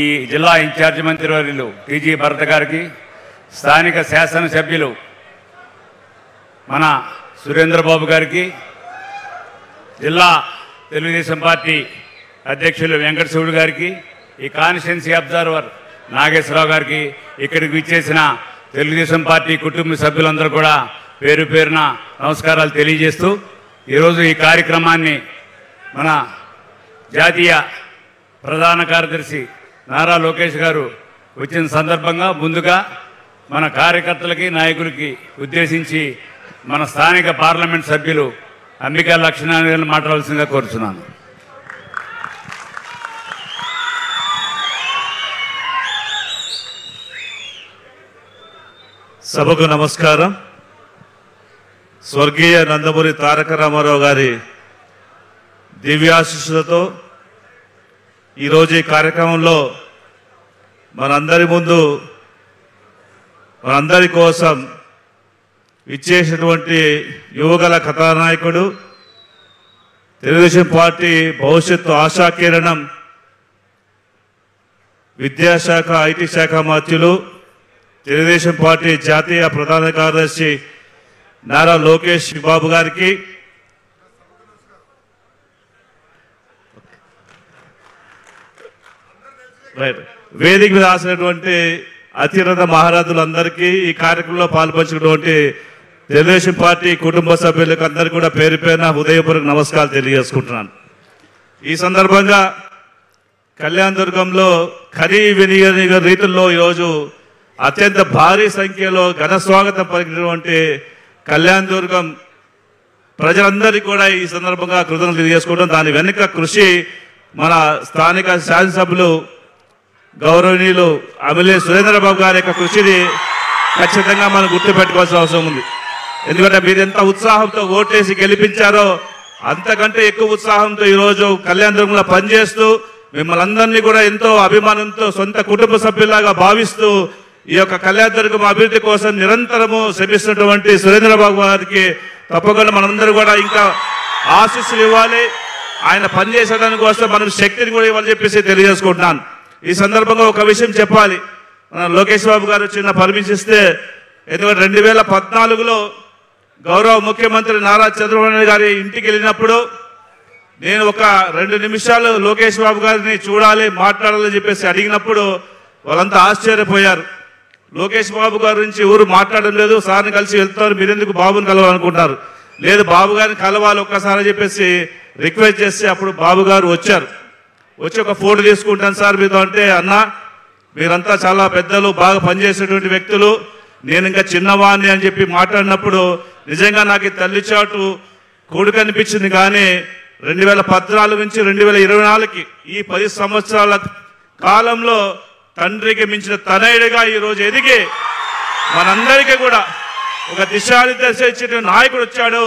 ఈ జిల్లా ఇన్ఛార్జి మంత్రివర్యులు టీజీ భరత్ గారికి, స్థానిక శాసనసభ్యులు మన సురేంద్రబాబు గారికి, జిల్లా తెలుగుదేశం పార్టీ అధ్యక్షులు వెంకటశివుడు గారికి, ఈ కాన్స్టిట్యున్సీ అబ్జర్వర్ నాగేశ్వరరావు గారికి, ఇక్కడికి విచ్చేసిన తెలుగుదేశం పార్టీ కుటుంబ సభ్యులందరూ కూడా పేరు పేరున నమస్కారాలు తెలియజేస్తూ ఈరోజు ఈ కార్యక్రమాన్ని మన జాతీయ ప్రధాన కార్యదర్శి నారా లోకేష్ గారు వచ్చిన సందర్భంగా ముందుగా మన కార్యకర్తలకి నాయకులకి ఉద్దేశించి మన స్థానిక పార్లమెంట్ సభ్యులు అంబికా లక్ష్మీనారాయణ గారిని మాట్లాడాల్సిందిగా కోరుతున్నాను. సభకు నమస్కారం. స్వర్గీయ నందమూరి తారక రామారావు గారి దివ్యాశీస్సులతో ఈరోజు ఈ కార్యక్రమంలో మనందరి ముందు మనందరి కోసం ఇచ్చేసినటువంటి యువగల కథానాయకుడు, తెలుగుదేశం పార్టీ భవిష్యత్తు ఆశాకిరణం, విద్యాశాఖ ఐటీ శాఖ మంత్రులు, తెలుగుదేశం పార్టీ జాతీయ ప్రధాన కార్యదర్శి నారా లోకేష్ బాబు గారికి, వేదిక మీద రాసినటువంటి అతిరథ మహారాజులందరికీ, ఈ కార్యక్రమంలో పాల్పంచినటువంటి తెలుగుదేశం పార్టీ కుటుంబ సభ్యులకు అందరికీ కూడా పేరు పేరున హృదయపూర్వక నమస్కారాలు తెలియజేసుకుంటున్నాను. ఈ సందర్భంగా కళ్యాణ్ దుర్గంలో ఖరీ వినియోగ రీతుల్లో ఈరోజు అత్యంత భారీ సంఖ్యలో ఘన స్వాగతం పలికినటువంటి కళ్యాణ్ దుర్గం ప్రజలందరికీ కూడా ఈ సందర్భంగా కృతజ్ఞతలు తెలియజేసుకోవడం, దాని వెనుక కృషి మన స్థానిక శాసనసభ్యులు గౌరవనీయులు అమిలే సురేంద్రబాబు గారి యొక్క కృషిని ఖచ్చితంగా మనం గుర్తుపెట్టుకోవాల్సిన అవసరం ఉంది. ఎందుకంటే మీరు ఎంత ఉత్సాహంతో ఓటేసి గెలిపించారో అంతకంటే ఎక్కువ ఉత్సాహంతో ఈరోజు కళ్యాణ్ దుర్గంలో పనిచేస్తూ మిమ్మల్ని అందరినీ కూడా ఎంతో అభిమానంతో సొంత కుటుంబ సభ్యులాగా భావిస్తూ ఈ యొక్క కళ్యాణ్ దుర్గం అభివృద్ధి కోసం నిరంతరము శ్రమిస్తున్నటువంటి సురేంద్రబాబు గారికి తప్పకుండా మనందరూ కూడా ఇంకా ఆశీస్సులు ఇవ్వాలి. ఆయన పనిచేసేదాని కోసం మనం శక్తిని కూడా ఇవ్వాలని చెప్పేసి తెలియజేసుకుంటున్నాను. ఈ సందర్భంగా ఒక విషయం చెప్పాలి. లోకేష్ బాబు గారు చిన్న పర్మిషన్ ఇస్తే, ఎందుకంటే 2014లో గౌరవ ముఖ్యమంత్రి నారా చంద్రబాబు నాయుడు గారి ఇంటికి వెళ్ళినప్పుడు నేను ఒక 2 నిమిషాలు లోకేష్ బాబు గారిని చూడాలి, మాట్లాడాలని చెప్పేసి అడిగినప్పుడు వాళ్ళంతా ఆశ్చర్యపోయారు. లోకేష్ బాబు గారి నుంచి ఎవరు మాట్లాడడం లేదు, సార్ని కలిసి వెళ్తున్నారు, మీరెందుకు బాబుని కలవాలనుకుంటున్నారు? లేదు, బాబు గారిని కలవాలి ఒక్కసారి చెప్పేసి రిక్వెస్ట్ చేస్తే అప్పుడు బాబు గారు వచ్చారు. వచ్చి ఒక ఫోటో తీసుకుంటాను సార్ మీతో అంటే, అన్న మీరంతా చాలా పెద్దలు, బాగా పనిచేసేటువంటి వ్యక్తులు, నేను ఇంకా చిన్నవాణ్ణి అని చెప్పి మాట్లాడినప్పుడు నిజంగా నాకు తల్లి చాటు కొడుకు అనిపించింది. కానీ 2014 నుంచి 2024కి ఈ 10 సంవత్సరాల కాలంలో తండ్రికి మించిన తనయుడిగా ఈరోజు ఎదిగి మనందరికీ కూడా ఒక దిశానిర్దేశ ఇచ్చిన నాయకుడు వచ్చాడు.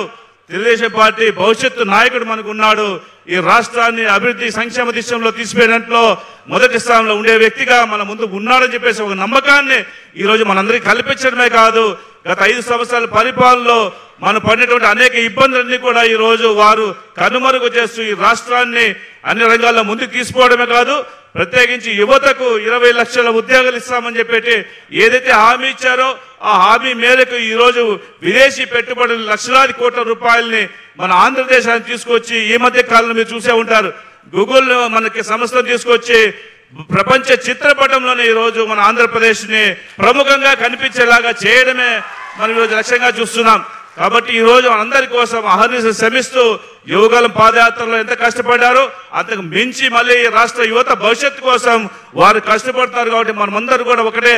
తెలుగుదేశం పార్టీ భవిష్యత్తు నాయకుడు మనకు ఉన్నాడు. ఈ రాష్ట్రాన్ని అభివృద్ధి సంక్షేమ దిశలో తీసుకుపోయినట్లో మొదటి స్థానంలో ఉండే వ్యక్తిగా మన ముందు ఉన్నాడని చెప్పేసి ఒక నమ్మకాన్ని ఈరోజు మనందరికీ కల్పించడమే కాదు, గత 5 సంవత్సరాల పరిపాలనలో మనం పడినటువంటి అనేక ఇబ్బందులన్నీ కూడా ఈరోజు వారు కనుమరుగు చేస్తూ ఈ రాష్ట్రాన్ని అన్ని రంగాల్లో ముందుకు తీసుకోవడమే కాదు, ప్రత్యేకించి యువతకు 20 లక్షల ఉద్యోగాలు ఇస్తామని చెప్పి ఏదైతే హామీ ఇచ్చారో ఆ హామీ మేరకు ఈరోజు విదేశీ పెట్టుబడులు లక్షలాది కోట్ల రూపాయలని మన ఆంధ్రదేశానికి తీసుకొచ్చి, ఈ మధ్య కాలంలో మీరు చూసే ఉంటారు, గూగుల్ మనకి సంస్థను తీసుకొచ్చి ప్రపంచ చిత్రపటంలోనే ఈరోజు మన ఆంధ్రప్రదేశ్ని ప్రముఖంగా కనిపించేలాగా చేయడమే మనం ఈరోజు లక్ష్యంగా చూస్తున్నాం. కాబట్టి ఈరోజు అందరి కోసం అహర్నిశ శ్రమిస్తూ యువగలం పాదయాత్రలో ఎంత కష్టపడ్డారో అంతకు మించి మళ్ళీ ఈ రాష్ట్ర యువత భవిష్యత్తు కోసం వారు కష్టపడతారు. కాబట్టి మనమందరూ కూడా ఒకటే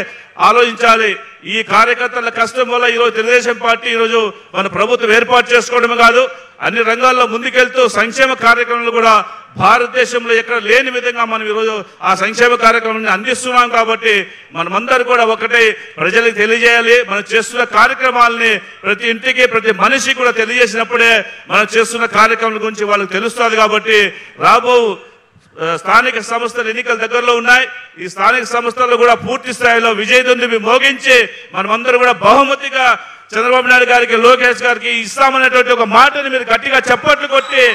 ఆలోచించాలి. ఈ కార్యకర్తల కష్టం వల్ల ఈరోజు తెలుగుదేశం పార్టీ ఈరోజు మన ప్రభుత్వం ఏర్పాటు చేసుకోవడమే కాదు, అన్ని రంగాల్లో ముందుకెళ్తూ సంక్షేమ కార్యక్రమాలు కూడా భారతదేశంలో ఎక్కడ లేని విధంగా మనం ఈరోజు ఆ సంక్షేమ కార్యక్రమాన్ని అందిస్తున్నాం. కాబట్టి మనమందరూ కూడా ఒకటే ప్రజలకు తెలియజేయాలి. మనం చేస్తున్న కార్యక్రమాలని ప్రతి ఇంటికి ప్రతి మనిషి కూడా తెలియజేసినప్పుడే మనం చేస్తున్న కార్యక్రమాల గురించి వాళ్ళకి తెలుస్తుంది. కాబట్టి రాబో స్థానిక సంస్థల ఎన్నికలు దగ్గరలో ఉన్నాయి. ఈ స్థానిక సంస్థల్లో కూడా పూర్తి స్థాయిలో విజయదుందుబి మోగించి మనమందరూ కూడా బహుమతిగా చంద్రబాబు నాయుడు గారికి, లోకేష్ గారికి ఇస్తామనేటువంటి ఒక మాటని మీరు గట్టిగా చప్పట్లు కొట్టి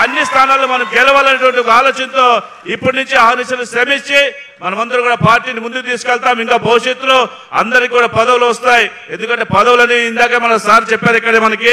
అన్ని స్థానాల్లో మనం గెలవాలనేటువంటి ఒక ఆలోచనతో ఇప్పటి నుంచి ఆహ్నిశలు శ్రమించి మనమందరం కూడా పార్టీని ముందుకు తీసుకెళ్తాం. ఇంకా భవిష్యత్తులో అందరికి కూడా పదవులు వస్తాయి. ఎందుకంటే పదవులని ఇందాక మన సార్ చెప్పారు, ఇక్కడ మనకి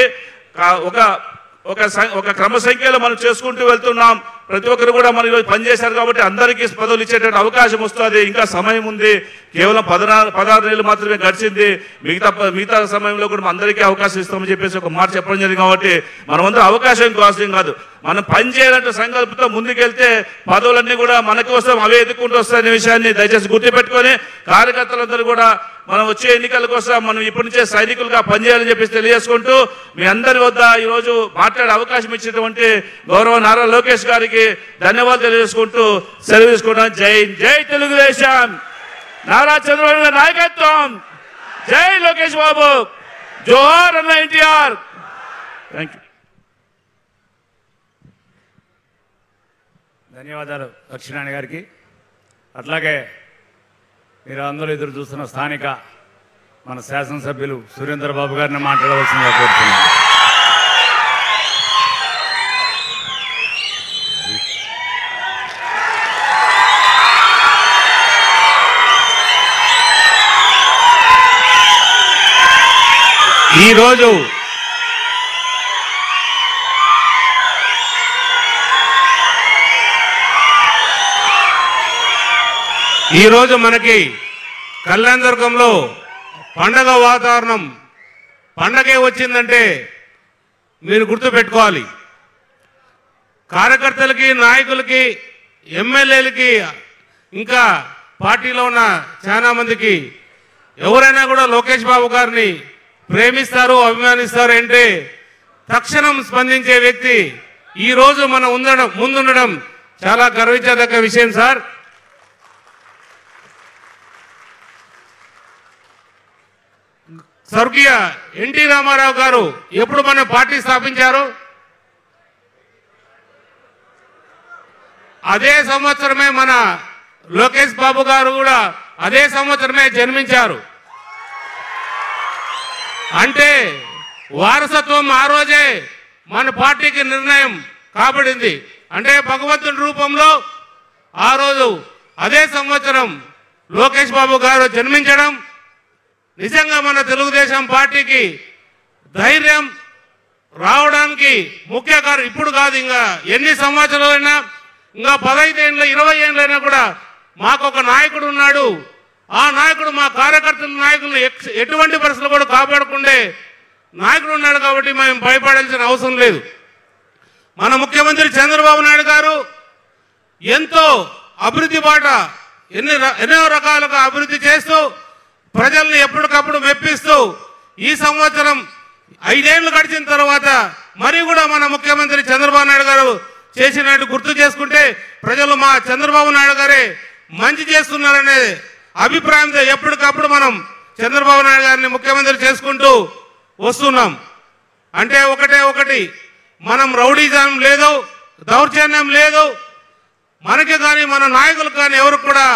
ఒక క్రమ సంఖ్యలో మనం చేసుకుంటూ వెళ్తున్నాం. ప్రతి ఒక్కరు కూడా మన ఈరోజు పనిచేశారు కాబట్టి అందరికీ పదవులు ఇచ్చేటువంటి అవకాశం వస్తుంది. ఇంకా సమయం ఉంది, కేవలం 16 నెలలు మాత్రమే గడిచింది. మిగతా సమయంలో కూడా అందరికీ అవకాశం ఇస్తామని చెప్పేసి ఒక మాట చెప్పడం జరిగింది. కాబట్టి మనమందరం అవకాశం కోసం కాదు, మనం పని చేయాలంటే సంకల్పంతో ముందుకెళ్తే పదవులన్నీ కూడా మన కోసం అవే ఎదుర్కొంటూ వస్తాయనే విషయాన్ని దయచేసి గుర్తుపెట్టుకొని కార్యకర్తలందరూ కూడా మనం వచ్చే ఎన్నికల కోసం మనం ఇప్పటి నుంచే సైనికులుగా పనిచేయాలని చెప్పేసి తెలియజేసుకుంటూ మీ అందరి వద్ద ఈరోజు మాట్లాడే అవకాశం ఇచ్చినటువంటి గౌరవ నారా లోకేష్ గారికి ధన్యవాదాలు తెలియజేసుకుంటూ సెలవు తీసుకుంటాం. జై జై తెలుగుదేశం, నారా చంద్రబాబు గారి నాయకత్వం, జై లోకేష్ బాబు, జోహార్ అన్న ఎన్టీఆర్. Thank you. ధన్యవాదాలు లక్ష్మీనారాయణ గారికి. అట్లాగే మీరు అందరూ ఎదురు చూస్తున్న స్థానిక మన శాసనసభ్యులు సురేంద్ర బాబు గారిని మాట్లాడవలసిందిగా కోరుతున్నాను. ఈరోజు మనకి కళ్యాణదుర్గంలో పండగ వాతావరణం. పండగే వచ్చిందంటే మీరు గుర్తుపెట్టుకోవాలి, కార్యకర్తలకి, నాయకులకి, ఎమ్మెల్యేలకి, ఇంకా పార్టీలో ఉన్న చాలా మందికి ఎవరైనా కూడా లోకేష్ బాబు గారిని ప్రేమిస్తారు, అభిమానిస్తారు అంటే తక్షణం స్పందించే వ్యక్తి ఈరోజు మన ముందుండడం చాలా గర్వించదగ్గ విషయం సార్. స్వర్గీయ ఎన్టీ రామారావు గారు ఎప్పుడు మన పార్టీ స్థాపించారు? అదే సంవత్సరమే మన లోకేష్ బాబు గారు కూడా అదే సంవత్సరమే జన్మించారు. అంటే వారసత్వం ఆ రోజే మన పార్టీకి నిర్ణయం కాబడింది. అంటే భగవంతుడి రూపంలో ఆ రోజు అదే సంవత్సరం లోకేష్ బాబు గారు జన్మించడం నిజంగా మన తెలుగుదేశం పార్టీకి ధైర్యం రావడానికి ముఖ్య కారణం. ఇప్పుడు కాదు, ఇంకా ఎన్ని సంవత్సరాలైనా, ఇంకా 15 ఏళ్ళు 20 ఏళ్ళైనా కూడా మాకు ఒక నాయకుడు ఉన్నాడు. ఆ నాయకుడు మా కార్యకర్తల నాయకులను ఎటువంటి పరిస్థితులు కూడా కాపాడుకుండే నాయకుడు ఉన్నాడు. కాబట్టి మేము భయపడాల్సిన అవసరం లేదు. మన ముఖ్యమంత్రి చంద్రబాబు నాయుడు గారు ఎంతో అభివృద్ధి బాట ఎన్నో రకాలుగా అభివృద్ధి చేస్తూ ప్రజల్ని ఎప్పటికప్పుడు మెప్పిస్తూ ఈ సంవత్సరం 5 ఏళ్లు గడిచిన తర్వాత మరి కూడా మన ముఖ్యమంత్రి చంద్రబాబు నాయుడు గారు చేసినట్టు గుర్తు చేసుకుంటే ప్రజలు మా చంద్రబాబు నాయుడు గారే మంచి చేస్తున్నారనే అభిప్రాయంతో ఎప్పటికప్పుడు మనం చంద్రబాబు నాయుడు గారిని ముఖ్యమంత్రి చేసుకుంటూ వస్తున్నాం. అంటే ఒకటి మనం రౌడీజం లేదు, దౌర్జన్యం లేదు, మనకి కానీ మన నాయకులకు కానీ ఎవరికి కూడా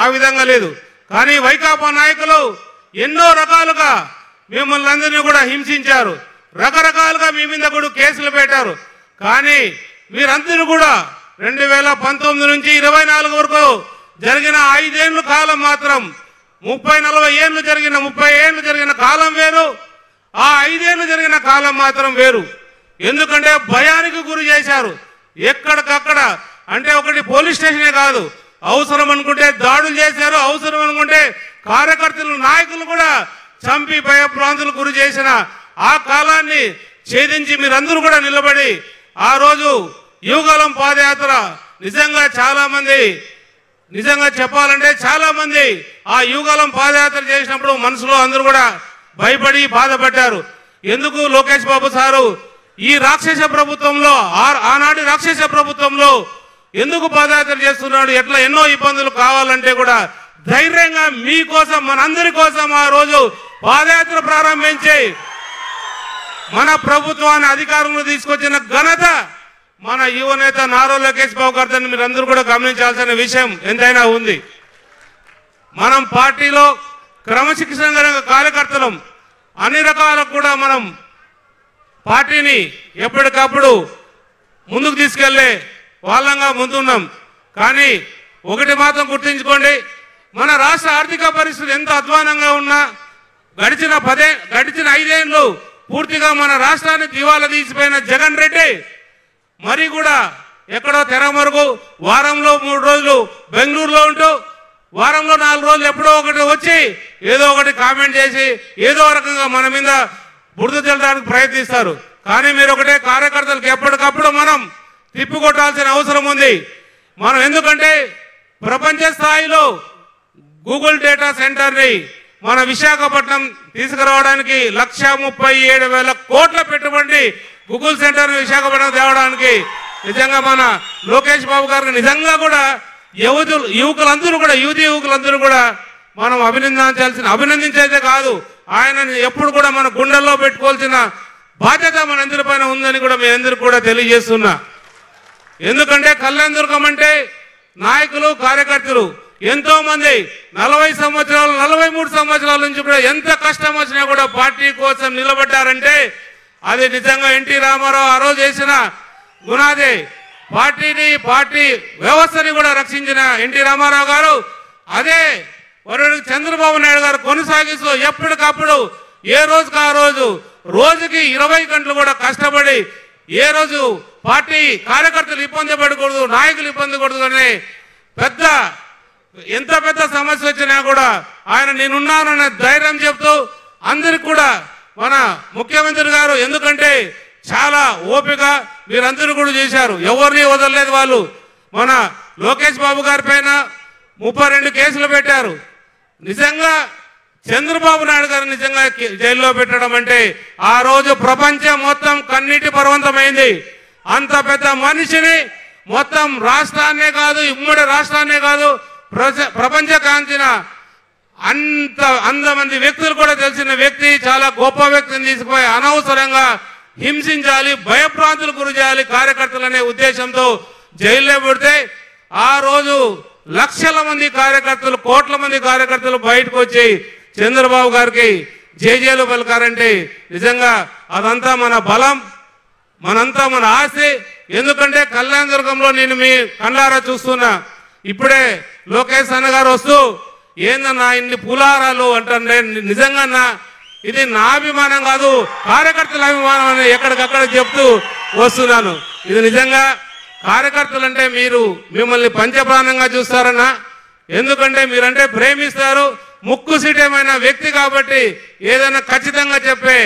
ఆ విధంగా లేదు. కానీ వైకాపా నాయకులు ఎన్నో రకాలుగా మిమ్మల్ని అందరినీ కూడా హింసించారు, రకరకాలుగా మీ మీద కూడా కేసులు పెట్టారు. కానీ మీరందరూ కూడా 2019 నుంచి 24 వరకు జరిగిన 5 ఏళ్ళ కాలం మాత్రం 30-40 ఏళ్ళు జరిగిన 30 ఏళ్ళు జరిగిన కాలం వేరు, ఆ 5 ఏళ్ళు జరిగిన కాలం మాత్రం వేరు. ఎందుకంటే భయానికి గురి చేశారు ఎక్కడికక్కడ. అంటే ఒకటి పోలీస్ స్టేషనే కాదు, అవసరం అనుకుంటే దాడులు చేశారు, అవసరం అనుకుంటే కార్యకర్తలు నాయకులు కూడా చంపి భయభ్రాంతులకు గురి చేసిన ఆ కాలాన్ని ఛేదించి మీరందరూ కూడా నిలబడి ఆ రోజు యువగలం పాదయాత్ర నిజంగా చాలా మంది, నిజంగా చెప్పాలంటే చాలా మంది ఆ యువగలం పాదయాత్ర చేసినప్పుడు మనసులో అందరూ కూడా భయపడి బాధపడ్డారు. ఎందుకు లోకేష్ బాబు సారు ఈ రాక్షస ప్రభుత్వంలో, ఆనాటి రాక్షస ప్రభుత్వంలో ఎందుకు పాదయాత్ర చేస్తున్నాడు, ఎట్లా ఎన్నో ఇబ్బందులు కావాలంటే కూడా ధైర్యంగా మీకోసం మనందరి కోసం ఆ రోజు పాదయాత్ర ప్రారంభించి మన ప్రభుత్వాన్ని అధికారంలో తీసుకొచ్చిన ఘనత మన యువ నేత నారా లోకేష్ బాబు గారిని మీరందరూ కూడా గమనించాల్సిన విషయం ఎంతైనా ఉంది. మనం పార్టీలో క్రమశిక్షణ కలిగిన కార్యకర్తలం, అన్ని రకాలకు కూడా మనం పార్టీని ఎప్పటికప్పుడు ముందుకు తీసుకెళ్లే వాళ్ళంగా ముందున్నాం. కానీ ఒకటి మాత్రం గుర్తుంచుకోండి, మన రాష్ట్ర ఆర్థిక పరిస్థితి ఎంత అధ్వానంగా ఉన్నా గడిచిన 5 ఏళ్ళు పూర్తిగా మన రాష్ట్రాన్ని దివాలా తీసిపోయిన జగన్ రెడ్డి మరి కూడా ఎక్కడో తెరమరుగు వారంలో 3 రోజులు బెంగళూరులో ఉంటూ వారంలో 4 రోజులు ఎప్పుడో ఒకటి వచ్చి ఏదో ఒకటి కామెంట్ చేసి ఏదో రకంగా మన మీద బురద చల్లడానికి ప్రయత్నిస్తారు. కానీ మీరు ఒకటే, కార్యకర్తలకు ఎప్పటికప్పుడు మనం తిప్పికొట్టాల్సిన అవసరం ఉంది. మనం ఎందుకంటే ప్రపంచ స్థాయిలో గూగుల్ డేటా సెంటర్ని మన విశాఖపట్నం తీసుకురావడానికి 1,37,000 కోట్ల పెట్టుబడి గూగుల్ సెంటర్ విశాఖపట్నం తేవడానికి నిజంగా మన లోకేష్ బాబు గారికి నిజంగా కూడా యువకులందరూ కూడా మనం అభినందించేదే కాదు, ఆయనని ఎప్పుడు కూడా మన గుండెల్లో పెట్టుకోవాల్సిన బాధ్యత మనందరిపైన ఉందని కూడా మీ అందరికీ కూడా తెలియజేస్తున్నా. ఎందుకంటే కళ్యాణదుర్గం అంటే నాయకులు కార్యకర్తలు ఎంతో మంది 40 సంవత్సరాలు 43 సంవత్సరాల నుంచి కూడా ఎంత కష్టం వచ్చినా కూడా పార్టీ కోసం నిలబడ్డారంటే అది నిజంగా ఎన్టీ రామారావు ఆ రోజు చేసిన గుణాదే. పార్టీ వ్యవస్థని కూడా రక్షించిన ఎన్టీ రామారావు గారు అదే వరుడు చంద్రబాబు నాయుడు గారు కొనసాగిస్తూ ఎప్పటికప్పుడు ఏ రోజుకి ఆ రోజు రోజుకి 20 గంటలు కూడా కష్టపడి ఏ రోజు పార్టీ కార్యకర్తలు ఇబ్బంది పడకూడదు, నాయకులు ఇబ్బంది పడకూడదు అనే ఎంత పెద్ద సమస్య వచ్చినా కూడా ఆయన నేనున్నాననే ధైర్యం చెప్తూ అందరికి కూడా మన ముఖ్యమంత్రి గారు ఎందుకంటే చాలా ఓపిక మీరందరూ కూడా చేశారు, ఎవరిని వదలలేదు వాళ్ళు. మన లోకేష్ బాబు గారి పైన 32 కేసులు పెట్టారు. నిజంగా చంద్రబాబు నాయుడు గారు నిజంగా జైల్లో పెట్టడం అంటే ఆ రోజు ప్రపంచం మొత్తం కన్నీటి పర్వంతమైంది. అంత పెద్ద మనిషిని మొత్తం రాష్ట్రాన్నే కాదు, ఉమ్మడి రాష్ట్రాన్నే కాదు, ప్రపంచ కాంచిన అంతమంది వ్యక్తులు కూడా తెలిసిన వ్యక్తి, చాలా గొప్ప వ్యక్తిని తీసుకుపోయి అనవసరంగా హింసించాలి, భయభ్రాంతులకు గురి చేయాలి కార్యకర్తలనే ఉద్దేశంతో జైల్లో పెడితే ఆ రోజు లక్షల మంది కార్యకర్తలు, కోట్ల మంది కార్యకర్తలు బయటకు వచ్చి చంద్రబాబు గారికి జేజేలు పలికారంటే నిజంగా అదంతా మన బలం, మనంతా మన ఆస్తి. ఎందుకంటే కళ్యాణదుర్గంలో నేను మీ కళ్ళారా చూస్తున్నా. ఇప్పుడే లోకేష్ అన్న గారు వస్తూ ఏందన్నా ఇన్ని పూలారాలు అంటే నిజంగా ఇది నా అభిమానం కాదు, కార్యకర్తల అభిమానం అని ఎక్కడికక్కడ చెప్తూ వస్తున్నాను. ఇది నిజంగా కార్యకర్తలు అంటే మిమ్మల్ని పంచప్రాణంగా చూస్తారన్నా, ఎందుకంటే మీరంటే ప్రేమిస్తారు, ముక్కుసిటమైన వ్యక్తి కాబట్టి ఏదైనా ఖచ్చితంగా చెప్పే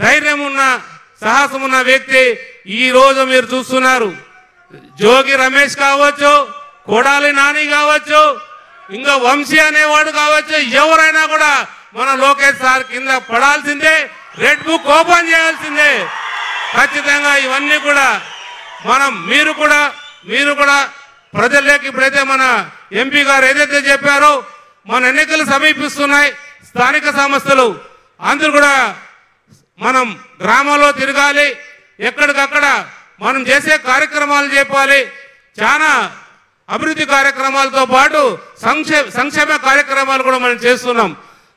ధైర్యం ఉన్న సాహసం ఉన్న వ్యక్తి ఈ రోజు మీరు చూస్తున్నారు. జోగి రమేష్ కావచ్చు, కొడాలి నాని కావచ్చు, ఇంకా వంశీ అనేవాడు కావచ్చు, ఎవరైనా కూడా మన లోకేష్ సార్ కింద పడాల్సిందే, రెడ్ బుక్ ఓపెన్ చేయాల్సిందే ఖచ్చితంగా. ఇవన్నీ కూడా మీరు కూడా ప్రజల్లోకి ఇప్పుడైతే మన ఎంపీ గారు ఏదైతే చెప్పారో మన ఎన్నికలు సమీపిస్తున్నాయి, స్థానిక సంస్థలు అందరూ కూడా మనం గ్రామాల్లో తిరగాలి, ఎక్కడికక్కడ మనం చేసే కార్యక్రమాలు చెప్పాలి. చాలా అభివృద్ధి కార్యక్రమాలతో పాటు సంక్షేమ కార్యక్రమాలు కూడా మనం చేస్తున్నాం.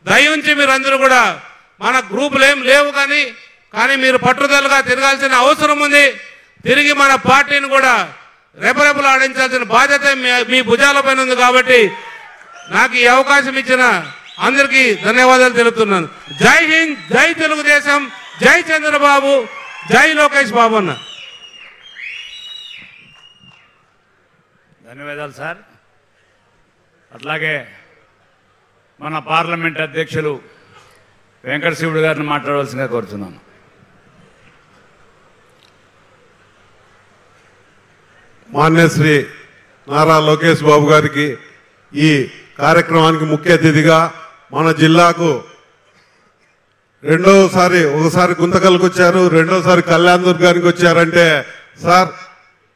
దయించి మీరందరూ కూడా మన గ్రూపులు ఏం లేవు కానీ మీరు పట్టుదలగా తిరగాల్సిన అవసరం ఉంది. తిరిగి మన పార్టీని కూడా రెపరెపలు ఆడించాల్సిన బాధ్యత మీ భుజాలపైన ఉంది. కాబట్టి నాకు ఈ అవకాశం ఇచ్చిన అందరికీ ధన్యవాదాలు తెలుపుతున్నాను. జై హింద్, జై తెలుగుదేశం, జై చంద్రబాబు, జై లోకేష్ బాబు అన్న. ధన్యవాదాలు సార్. అట్లాగే మన పార్లమెంట్ అధ్యక్షులు వెంకటశివుడు గారిని మాట్లాడవలసిందిగా కోరుతున్నాను. మాన్యశ్రీ నారా లోకేష్ బాబు గారికి ఈ కార్యక్రమానికి ముఖ్య అతిథిగా మన జిల్లాకు ఒకసారి గుంతకల్కి వచ్చారు, రెండోసారి కళ్యాణదుర్గానికి వచ్చారంటే సార్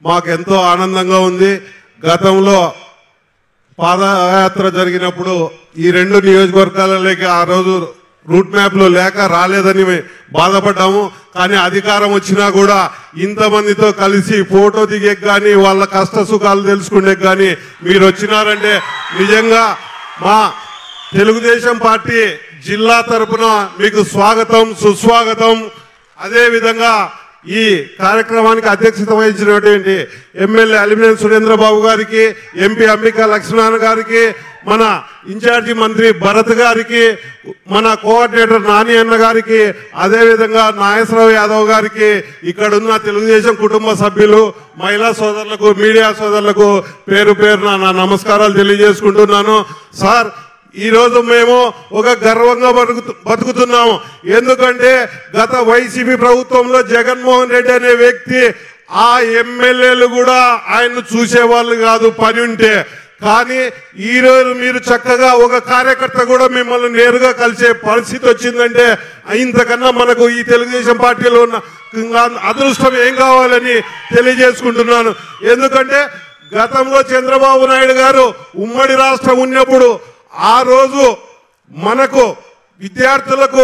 మాకు ఎంతో ఆనందంగా ఉంది. గతంలో పాదయాత్ర జరిగినప్పుడు ఈ 2 నియోజకవర్గాలలోకి ఆ రోజు రూట్ మ్యాప్లో లేక రాలేదని బాధపడ్డాము. కానీ అధికారం వచ్చినా కూడా ఇంతమందితో కలిసి ఫోటో దిగే కానీ వాళ్ళ కష్ట సుఖాలు తెలుసుకునే కానీ మీరు వచ్చినారంటే నిజంగా మా తెలుగుదేశం పార్టీ జిల్లా తరపున మీకు స్వాగతం, సుస్వాగతం. అదేవిధంగా ఈ కార్యక్రమానికి అధ్యక్షత వహించినటువంటి ఎమ్మెల్యే అలిమినేని సురేంద్రబాబు గారికి, ఎంపీ అంబికా లక్ష్మీనారాయణ గారికి, మన ఇన్ఛార్జి మంత్రి భరత్ గారికి, మన కోఆర్డినేటర్ నాని అన్న గారికి, అదేవిధంగా నాగేశ్వరరావు యాదవ్ గారికి, ఇక్కడున్న తెలుగుదేశం కుటుంబ సభ్యులు, మహిళా సోదరులకు, మీడియా సోదరులకు పేరు పేరున నా నమస్కారాలు తెలియజేసుకుంటున్నాను. సార్, ఈరోజు మేము ఒక గర్వంగా బతుకుతున్నాము. ఎందుకంటే గత వైసీపీ ప్రభుత్వంలో జగన్మోహన్ రెడ్డి అనే వ్యక్తి, ఆ ఎమ్మెల్యేలు కూడా ఆయన్ను చూసేవాళ్ళు కాదు పని ఉంటే. కానీ ఈరోజు మీరు చక్కగా ఒక కార్యకర్త కూడా మిమ్మల్ని నేరుగా కలిసే పరిస్థితి వచ్చిందంటే ఇంతకన్నా మనకు ఈ తెలుగుదేశం పార్టీలో ఉన్న అదృష్టం ఏం కావాలని తెలియజేసుకుంటున్నాను. ఎందుకంటే గతంలో చంద్రబాబు నాయుడు గారు ఉమ్మడి రాష్ట్రం ఉన్నప్పుడు ఆ రోజు మనకు విద్యార్థులకు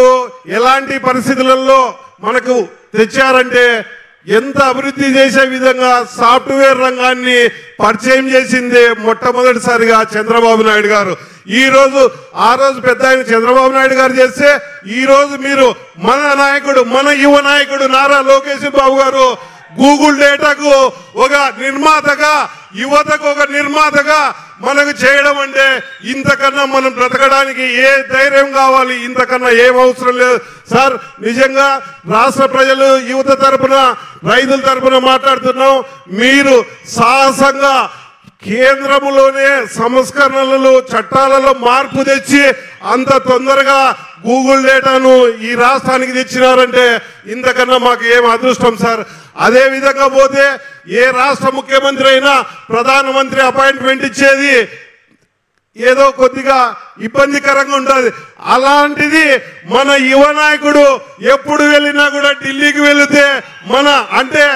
ఎలాంటి పరిస్థితులలో మనకు తెచ్చారంటే ఎంత అభివృద్ధి చేసే విధంగా సాఫ్ట్వేర్ రంగాన్ని పరిచయం చేసింది మొట్టమొదటిసారిగా చంద్రబాబు నాయుడు గారు. ఆ రోజు పెద్ద ఆయన చంద్రబాబు నాయుడు గారు చేస్తే ఈ రోజు మీరు మన నాయకుడు, మన యువ నాయకుడు నారా లోకేష్ బాబు గారు గూగుల్ డేటాకు ఒక నిర్మాతగా, యువతకు ఒక నిర్మాతగా మనకు చేయడం అంటే ఇంతకన్నా మనం బ్రతకడానికి ఏ ధైర్యం కావాలి? ఇంతకన్నా ఏం అవసరం లేదు సార్. నిజంగా రాష్ట్ర ప్రజలు, యువత తరపున, రైతుల తరపున మాట్లాడుతున్నాం. మీరు సాహసంగా కేంద్రంలోనే సంస్కరణలు, చట్టాలలో మార్పు తెచ్చి అంత తొందరగా గూగుల్ డేటాను ఈ రాష్ట్రానికి తెచ్చినారంటే ఇంతకన్నా మాకు ఏం అదృష్టం సార్. అదే విధంగా పోతే ఏ రాష్ట్ర ముఖ్యమంత్రి అయినా ప్రధానమంత్రి అపాయింట్మెంట్ ఇచ్చేది ఏదో కొద్దిగా ఇబ్బందికరంగా ఉంటుంది. అలాంటిది మన యువ నాయకుడు ఎప్పుడు వెళ్ళినా కూడా ఢిల్లీకి వెళితే అంటే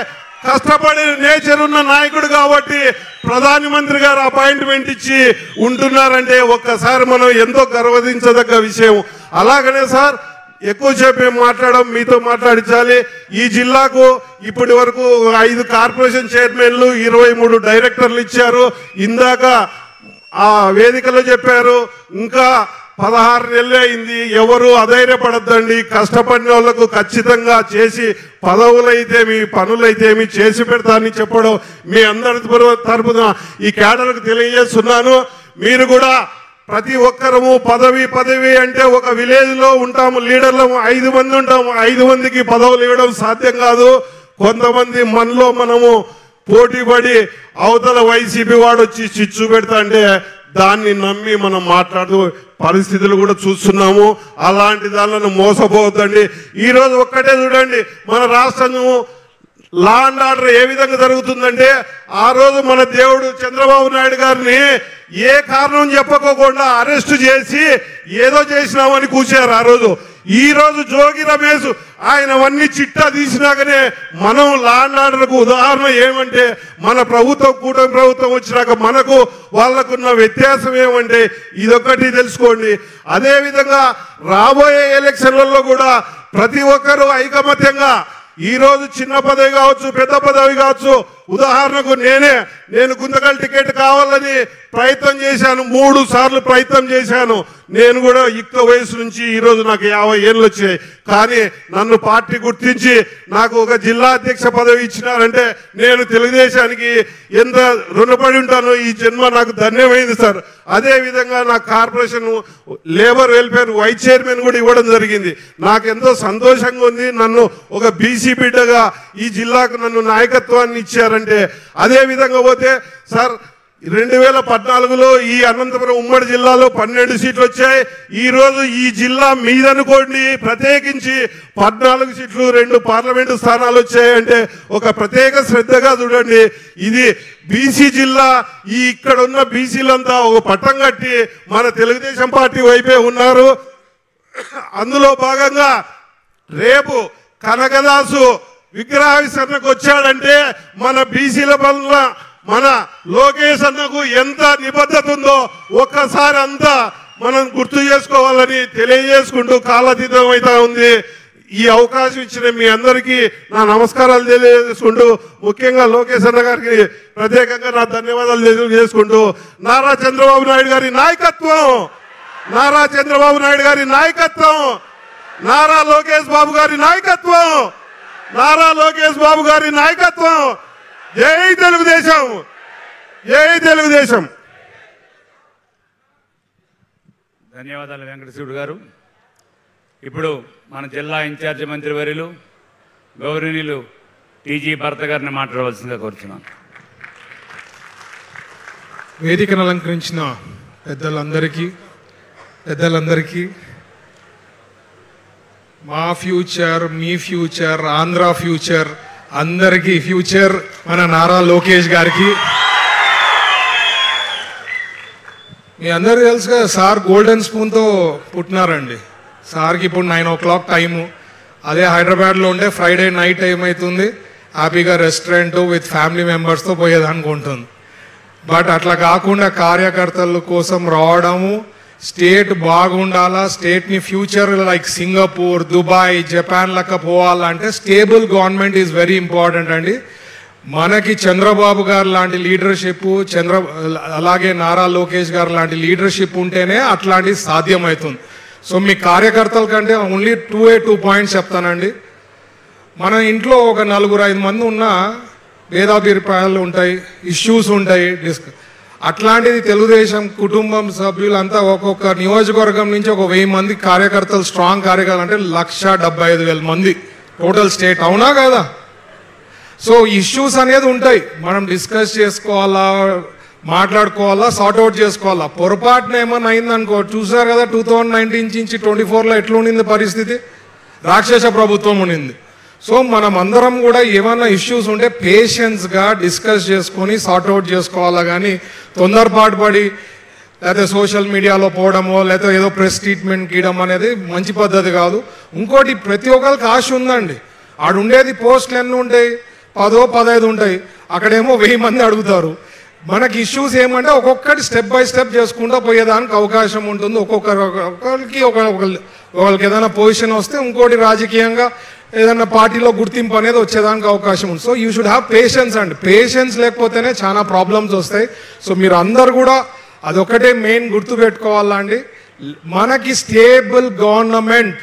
కష్టపడి నేచర్ ఉన్న నాయకుడు కాబట్టి ప్రధానమంత్రి గారు అపాయింట్మెంట్ ఇచ్చి ఉంటున్నారంటే ఒక్కసారి మనం ఎంతో గర్వదించదగ్గ విషయం. అలాగనే సార్, ఎక్కువసేపు మీతో మాట్లాడించాలి. ఈ జిల్లాకు ఇప్పటి వరకు 5 కార్పొరేషన్ చైర్మన్లు, 23 డైరెక్టర్లు ఇచ్చారు. ఇందాక ఆ వేదికలో చెప్పారు, ఇంకా 16 నెలలే అయింది. ఎవరు అధైర్యపడద్దండి. కష్టపడిన వాళ్లకు ఖచ్చితంగా చేసి పదవులైతేమి, పనులైతేమి చేసి పెడతానని చెప్పడం మీ అందరి తరపున ఈ క్యాడర్కు తెలియజేస్తున్నాను. మీరు కూడా ప్రతి ఒక్కరము పదవి అంటే ఒక విలేజ్ లో ఉంటాము, లీడర్లము 5 మంది ఉంటాము. 5 మందికి పదవులు ఇవ్వడం సాధ్యం కాదు. కొంతమంది మనలో మనము పోటీ పడి అవతల వైసీపీ వాడు వచ్చి చిచ్చు పెడతా అంటే దాన్ని నమ్మి మనం మాట్లాడుతూ పరిస్థితులు కూడా చూస్తున్నాము. అలాంటి దానిలను మోసపోవద్దండి. ఈరోజు ఒక్కటే చూడండి, మన రాష్ట్రము లా అండ్ ఆర్డర్ ఏ విధంగా జరుగుతుందంటే, ఆ రోజు మన దేవుడు చంద్రబాబు నాయుడు గారిని ఏ కారణం చెప్పకోకుండా అరెస్ట్ చేసి ఏదో చేసినామని కూర్చారు ఆ రోజు. ఈ రోజు జోగి రమేష్ ఆయనవన్నీ చిట్టా తీసినాకనే మనం లా అండ్ ఆర్డర్కు ఉదాహరణ ఏమంటే, మన ప్రభుత్వం, కూటమి ప్రభుత్వం వచ్చినాక మనకు వాళ్ళకున్న వ్యత్యాసం ఏమంటే ఇదొక్కటి తెలుసుకోండి. అదేవిధంగా రాబోయే ఎలక్షన్లలో కూడా ప్రతి ఒక్కరూ ఐకమత్యంగా, ఈ రోజు చిన్న పదవి కావచ్చు, పెద్ద పదవి కావచ్చు, ఉదాహరణకు నేను గుంతకల్ టికెట్ కావాలని ప్రయత్నం చేశాను, 3 సార్లు ప్రయత్నం చేశాను. నేను కూడా యుక్త వయసు నుంచి ఈరోజు నాకు 50 ఏళ్ళు వచ్చాయి. కానీ నన్ను పార్టీ గుర్తించి నాకు ఒక జిల్లా అధ్యక్ష పదవి ఇచ్చినారంటే నేను తెలుగుదేశానికి ఎంత రుణపడి ఉంటానో ఈ జన్మ నాకు ధన్యమైంది సార్. అదే విధంగా నాకు corporation labour welfare vice chairman కూడా ఇవ్వడం జరిగింది. నాకు ఎంతో సంతోషంగా ఉంది. నన్ను ఒక బీసీ బిడ్డగా ఈ జిల్లాకు నన్ను నాయకత్వాన్ని ఇచ్చారంటే. అదే విధంగా పోతే సార్, 2014లో ఈ అనంతపురం ఉమ్మడి జిల్లాలో 12 సీట్లు వచ్చాయి. ఈ రోజు ఈ జిల్లా మీదనుకోండి ప్రత్యేకించి 14 సీట్లు, 2 పార్లమెంటు స్థానాలు వచ్చాయంటే ఒక ప్రత్యేక శ్రద్ధగా చూడండి. ఇది బీసీ జిల్లా. ఇక్కడ ఉన్న బీసీలంతా ఒక పట్టం కట్టి మన తెలుగుదేశం పార్టీ వైపే ఉన్నారు. అందులో భాగంగా రేపు కనకదాసు విగ్రహావిష్కరణకు వచ్చాడంటే మన బీసీల వల్ల మన లోకేష్ అన్నకు ఎంత నిబద్ధత ఉందో ఒక్కసారి అంతా మనం గుర్తు చేసుకోవాలని తెలియజేసుకుంటూ కాలాతీతం అవుతా ఉంది. ఈ అవకాశం ఇచ్చిన మీ అందరికీ నా నమస్కారాలు తెలియజేసుకుంటూ, ముఖ్యంగా లోకేష్ అన్న గారికి ప్రత్యేకంగా నా ధన్యవాదాలు తెలియజేసుకుంటూ, నారా చంద్రబాబు నాయుడు గారి నాయకత్వం, నారా చంద్రబాబు నాయుడు గారి నాయకత్వం, నారా లోకేష్ బాబు గారి నాయకత్వం, నారా లోకేష్ బాబు గారి నాయకత్వం. జై తెలుగుదేశం, జై తెలుగుదేశం. ధన్యవాదాలు వెంకటశివుడు గారు. ఇప్పుడు మన జిల్లా ఇన్ఛార్జి మంత్రివర్యులు గౌరవనీయులు టీజీ భరత్ గారిని మాట్లాడవలసిందిగా కోరుతున్నాను. వేదికను అలంకరించిన పెద్దలందరికీ మా ఫ్యూచర్, మీ ఫ్యూచర్, ఆంధ్ర ఫ్యూచర్, అందరికీ ఫ్యూచర్ మన నారా లోకేష్ గారికి. మీ అందరికీ తెలుసు కదా, సార్ గోల్డెన్ స్పూన్తో పుట్టినారండి. సార్కి ఇప్పుడు 9 o'clock టైము. అదే హైదరాబాద్లో ఉంటే ఫ్రైడే నైట్ ఏమవుతుంది, హ్యాపీగా రెస్టారెంట్ విత్ ఫ్యామిలీ మెంబర్స్తో పోయేదనుకుంటుంది. బట్ అట్లా కాకుండా కార్యకర్తల కోసం రావడము, స్టేట్ బాగుండాలా, స్టేట్ని future like Singapore, Dubai, Japan లెక్క పోవాలంటే stable government is very important అండి. మనకి చంద్రబాబు గారు లాంటి లీడర్షిప్, అలాగే నారా లోకేష్ గారు లాంటి లీడర్షిప్ ఉంటేనే అట్లాంటిది సాధ్యమవుతుంది. సో మీ కార్యకర్తల కంటే ఓన్లీ 2 పాయింట్స్ చెప్తానండి. మన ఇంట్లో ఒక 4-5 మంది ఉన్నా భేదాభిప్రాయాలు ఉంటాయి, ఇష్యూస్ ఉంటాయి, అట్లాంటిది తెలుగుదేశం కుటుంబం సభ్యులంతా ఒక్కొక్క నియోజకవర్గం నుంచి ఒక 1000 మంది కార్యకర్తలు, స్ట్రాంగ్ కార్యకర్తలు అంటే 1,75,000 మంది టోటల్ స్టేట్. అవునా కదా? సో ఇష్యూస్ అనేది ఉంటాయి, మనం డిస్కస్ చేసుకోవాలా, మాట్లాడుకోవాలా, సార్ట్అవుట్ చేసుకోవాలా. పొరపాటున ఏమన్నా అయిందనుకో, చూసారు కదా 2019 నుంచి 24లో ఎట్లా ఉండింది పరిస్థితి, రాక్షస ప్రభుత్వం ఉండింది. సో మనం అందరం కూడా ఏమైనా ఇష్యూస్ ఉంటే పేషెన్స్గా డిస్కస్ చేసుకొని సార్ట్అవుట్ చేసుకోవాలా, కానీ తొందరపాటు పడి లేకపోతే సోషల్ మీడియాలో పోవడమో లేకపోతే ఏదో ప్రెస్ ట్రీట్మెంట్ గీయడం అనేది మంచి పద్ధతి కాదు. ఇంకోటి, ప్రతి ఒక్కరికి ఆశ ఉందండి. ఆడు ఉండేది పోస్టులు ఎన్ని ఉంటాయి, 10-15 ఉంటాయి, అక్కడేమో 1000 మంది అడుగుతారు. మనకి ఇష్యూస్ ఏమంటే ఒక్కొక్కటి స్టెప్ బై స్టెప్ చేసుకుంటూ పోయేదానికి అవకాశం ఉంటుంది. ఒకరికి ఒకరికి ఏదైనా పొజిషన్ వస్తే ఇంకోటి రాజకీయంగా ఏదైనా పార్టీలో గుర్తింపు అనేది వచ్చేదానికి అవకాశం ఉంది. So you should have patience అండి. పేషెన్స్ లేకపోతేనే చాలా ప్రాబ్లమ్స్ వస్తాయి. సో మీరు అందరు కూడా అదొకటే మెయిన్ గుర్తుపెట్టుకోవాలా అండి. మనకి స్టేబుల్ గవర్నమెంట్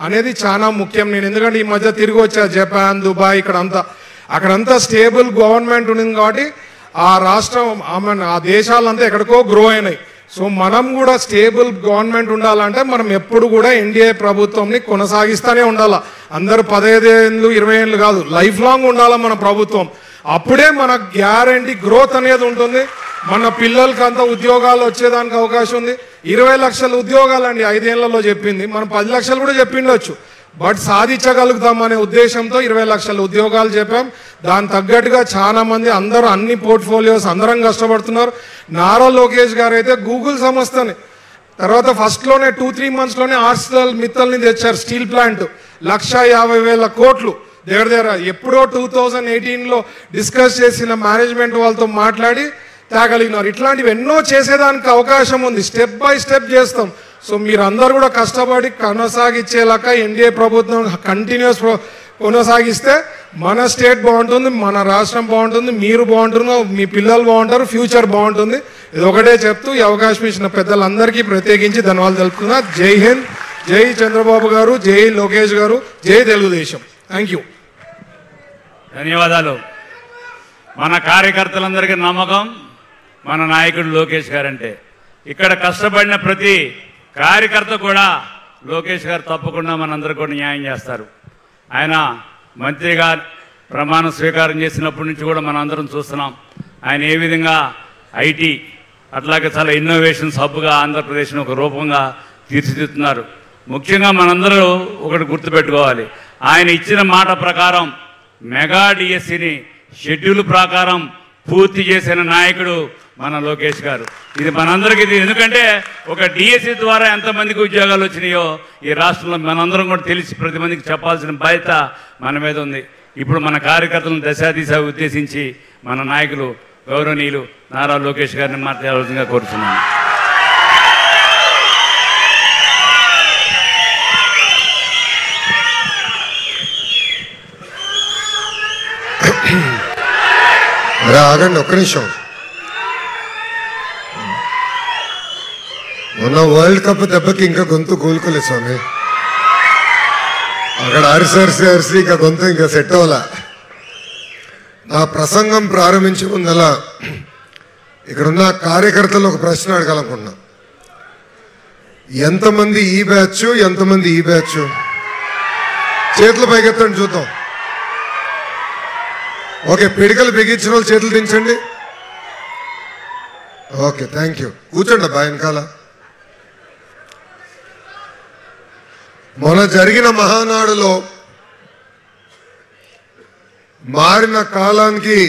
అనేది చాలా ముఖ్యం. నేను ఎందుకంటే ఈ మధ్య తిరిగి వచ్చా జపాన్, దుబాయ్, అక్కడంతా స్టేబుల్ గవర్నమెంట్ ఉండింది కాబట్టి ఆ రాష్ట్రం, ఆ దేశాలంతా ఎక్కడికో గ్రో అయినాయి. సో మనం కూడా స్టేబుల్ గవర్నమెంట్ ఉండాలంటే మనం ఎప్పుడు కూడా ఎన్డీఏ ప్రభుత్వంని కొనసాగిస్తూనే ఉండాలి. అందరూ 15 ఏళ్ళు 20 ఏళ్ళు కాదు, లైఫ్ లాంగ్ ఉండాలి మన ప్రభుత్వం. అప్పుడే మన గ్యారంటీ గ్రోత్ అనేది ఉంటుంది. మన పిల్లలకి అంతా ఉద్యోగాలు వచ్చేదానికి అవకాశం ఉంది. 20 లక్షల ఉద్యోగాలు అండి 5 ఏళ్లలో చెప్పింది, మనం 10 లక్షలు కూడా చెప్పిండొచ్చు. బట్ సాధించగలుగుతామనే ఉద్దేశంతో 20 లక్షల ఉద్యోగాలు చెప్పాం. దాని తగ్గట్టుగా చాలా మంది అందరూ అన్ని పోర్ట్ఫోలియోస్ అందరం కష్టపడుతున్నారు. నారా లోకేష్ గారు అయితే గూగుల్ సంస్థని తర్వాత ఫస్ట్లోనే 2-3 monthsలోనే ఆర్సెనల్ మిత్తల్ని తెచ్చారు. స్టీల్ ప్లాంట్ 1,50,000 కోట్లు దగ్గర ఎప్పుడో 2018లో డిస్కస్ చేసిన మేనేజ్మెంట్ వాళ్ళతో మాట్లాడి తేగలిగినారు. ఇట్లాంటివి ఎన్నో చేసేదానికి అవకాశం ఉంది. స్టెప్ బై స్టెప్ చేస్తాం. సో మీరందరూ కూడా కష్టపడి కొనసాగించేలాగా ఎన్డీఏ ప్రభుత్వం కంటిన్యూస్ కొనసాగిస్తే మన స్టేట్ బాగుంటుంది, మన రాష్ట్రం బాగుంటుంది, మీరు బాగుంటున్నారు, మీ పిల్లలు బాగుంటారు, ఫ్యూచర్ బాగుంటుంది. ఇది ఒకటే చెప్తూ ఈ అవకాశం ఇచ్చిన పెద్దలందరికీ ప్రత్యేకించి ధన్యవాదాలు తెలుపుతున్నా. జై హింద్, జై చంద్రబాబు గారు, జై లోకేష్ గారు, జై తెలుగుదేశం. Thank you. ధన్యవాదాలు. మన కార్యకర్తలందరికీ నమ్మకం మన నాయకుడు లోకేష్ గారంటే. ఇక్కడ కష్టపడిన ప్రతి కార్యకర్త కూడా లోకేష్ గారు తప్పకుండా మనందరికీ కూడా న్యాయం చేస్తారు. ఆయన మంత్రిగా ప్రమాణ స్వీకారం చేసినప్పటి నుంచి కూడా మనం అందరం చూస్తున్నాం. ఆయన ఏ విధంగా ఐటీ అట్లాగే చాలా ఇన్నోవేషన్స్ హబ్గా ఆంధ్రప్రదేశ్ను ఒక రూపంగా తీర్చిదిద్దుతున్నారు. ముఖ్యంగా మనందరూ ఒకటి గుర్తుపెట్టుకోవాలి, ఆయన ఇచ్చిన మాట ప్రకారం మెగా డిఎస్సిని షెడ్యూల్ ప్రకారం పూర్తి చేసిన నాయకుడు మన లోకేష్ గారు. ఇది మనందరికీ ఎందుకంటే ఒక డిఎస్సి ద్వారా ఎంతమందికి ఉద్యోగాలు వచ్చినాయో ఈ రాష్ట్రంలో మనందరం కూడా తెలిసి ప్రతి మందికి చెప్పాల్సిన బాధ్యత మన మీద ఉంది. ఇప్పుడు మన కార్యకర్తలను దశాదిశ ఉద్దేశించి మన నాయకులు గౌరవనీయులు నారా లోకేష్ గారిని మాట్లాడాల్సిందిగా కోరుతున్నాను. ఆగండి ఒక్క నిమిషం. మొన్న వరల్డ్ కప్ దెబ్బకి ఇంకా గొంతు కోలుకోలేదు స్వామి. అక్కడ అరిసి ఇంకా గొంతు ఇంకా సెట్ అవ్వాల. నా ప్రసంగం ప్రారంభించే ముందలా ఇక్కడున్న కార్యకర్తలు ఒక ప్రశ్న అడగాలనుకుంటున్నా. ఎంతమంది ఈ బ్యాచ్, ఎంతమంది ఈ బ్యాచ్? చేతులు పైకెత్తండి చూద్దాం. ఓకే, పిడికలు బిగించిన వాళ్ళు చేతులు దించండి. Okay, thank you. కూర్చోండి అబ్బా వెనకాల. మొన్న జరిగిన మహానాడులో మారిన కాలానికి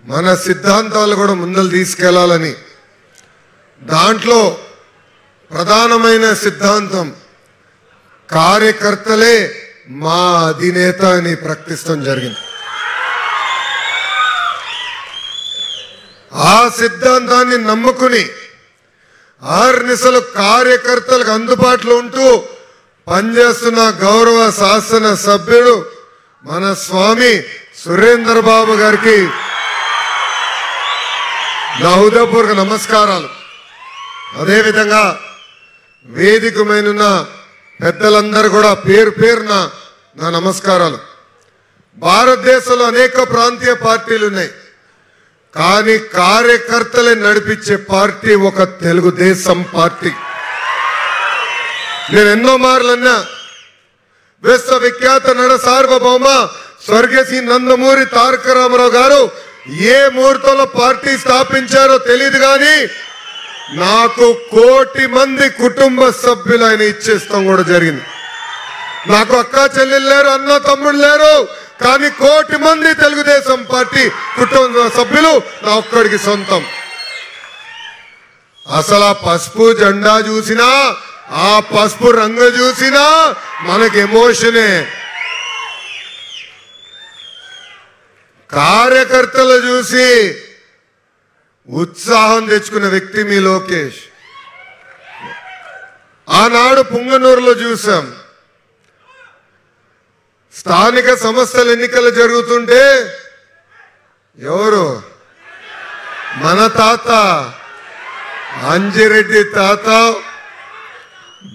మన సిద్ధాంతాలు కూడా ముందలు తీసుకెళ్లాలని, దాంట్లో ప్రధానమైన సిద్ధాంతం కార్యకర్తలే మా అధినేత అని ప్రకటిస్తాం జరిగింది. ఆ సిద్ధాంతాన్ని నమ్ముకుని ఆర్నిసలు కార్యకర్తలకు అందుబాటులో ఉంటూ పనిచేస్తున్న గౌరవ శాసన సభ్యుడు మన స్వామి సురేంద్ర బాబు గారికి నా హృదయపూర్వక నమస్కారాలు. అదేవిధంగా వేదిక మీద పెద్దలందరూ కూడా పేరు పేరున నా నమస్కారాలు. భారతదేశంలో అనేక ప్రాంతీయ పార్టీలు ఉన్నాయి, కానీ కార్యకర్తలే నడిపించే పార్టీ ఒక తెలుగుదేశం పార్టీ. నేను ఎన్నో మార్లన్నా విశ్వవిఖ్యాత నట సార్వభౌమ స్వర్గశ్రీ నందమూరి తారక రామారావు గారు ఏ ముహూర్తంలో పార్టీ స్థాపించారో తెలియదు, కానీ నాకు 1 కోటి మంది కుటుంబ సభ్యులు ఆయన ఇచ్చేస్తాం కూడా జరిగింది. నాకు అక్క చెల్లెలు లేరు, అన్న తమ్ముడు లేరు, కానీ 1 కోటి మంది తెలుగుదేశం పార్టీ కుటుంబ సభ్యులు నా ఒక్కడికి సొంతం. అసలు ఆ పసుపు జెండా చూసినా, ఆ పసుపు రంగు చూసినా మనకి ఎమోషనే. కార్యకర్తలు చూసి ఉత్సాహం తెచ్చుకున్న వ్యక్తి మీ లోకేష్. ఆనాడు పుంగనూరులో చూసాం, స్థానిక సంస్థల ఎన్నికలు జరుగుతుంటే ఎవరు మన తాత అంజిరెడ్డి తాత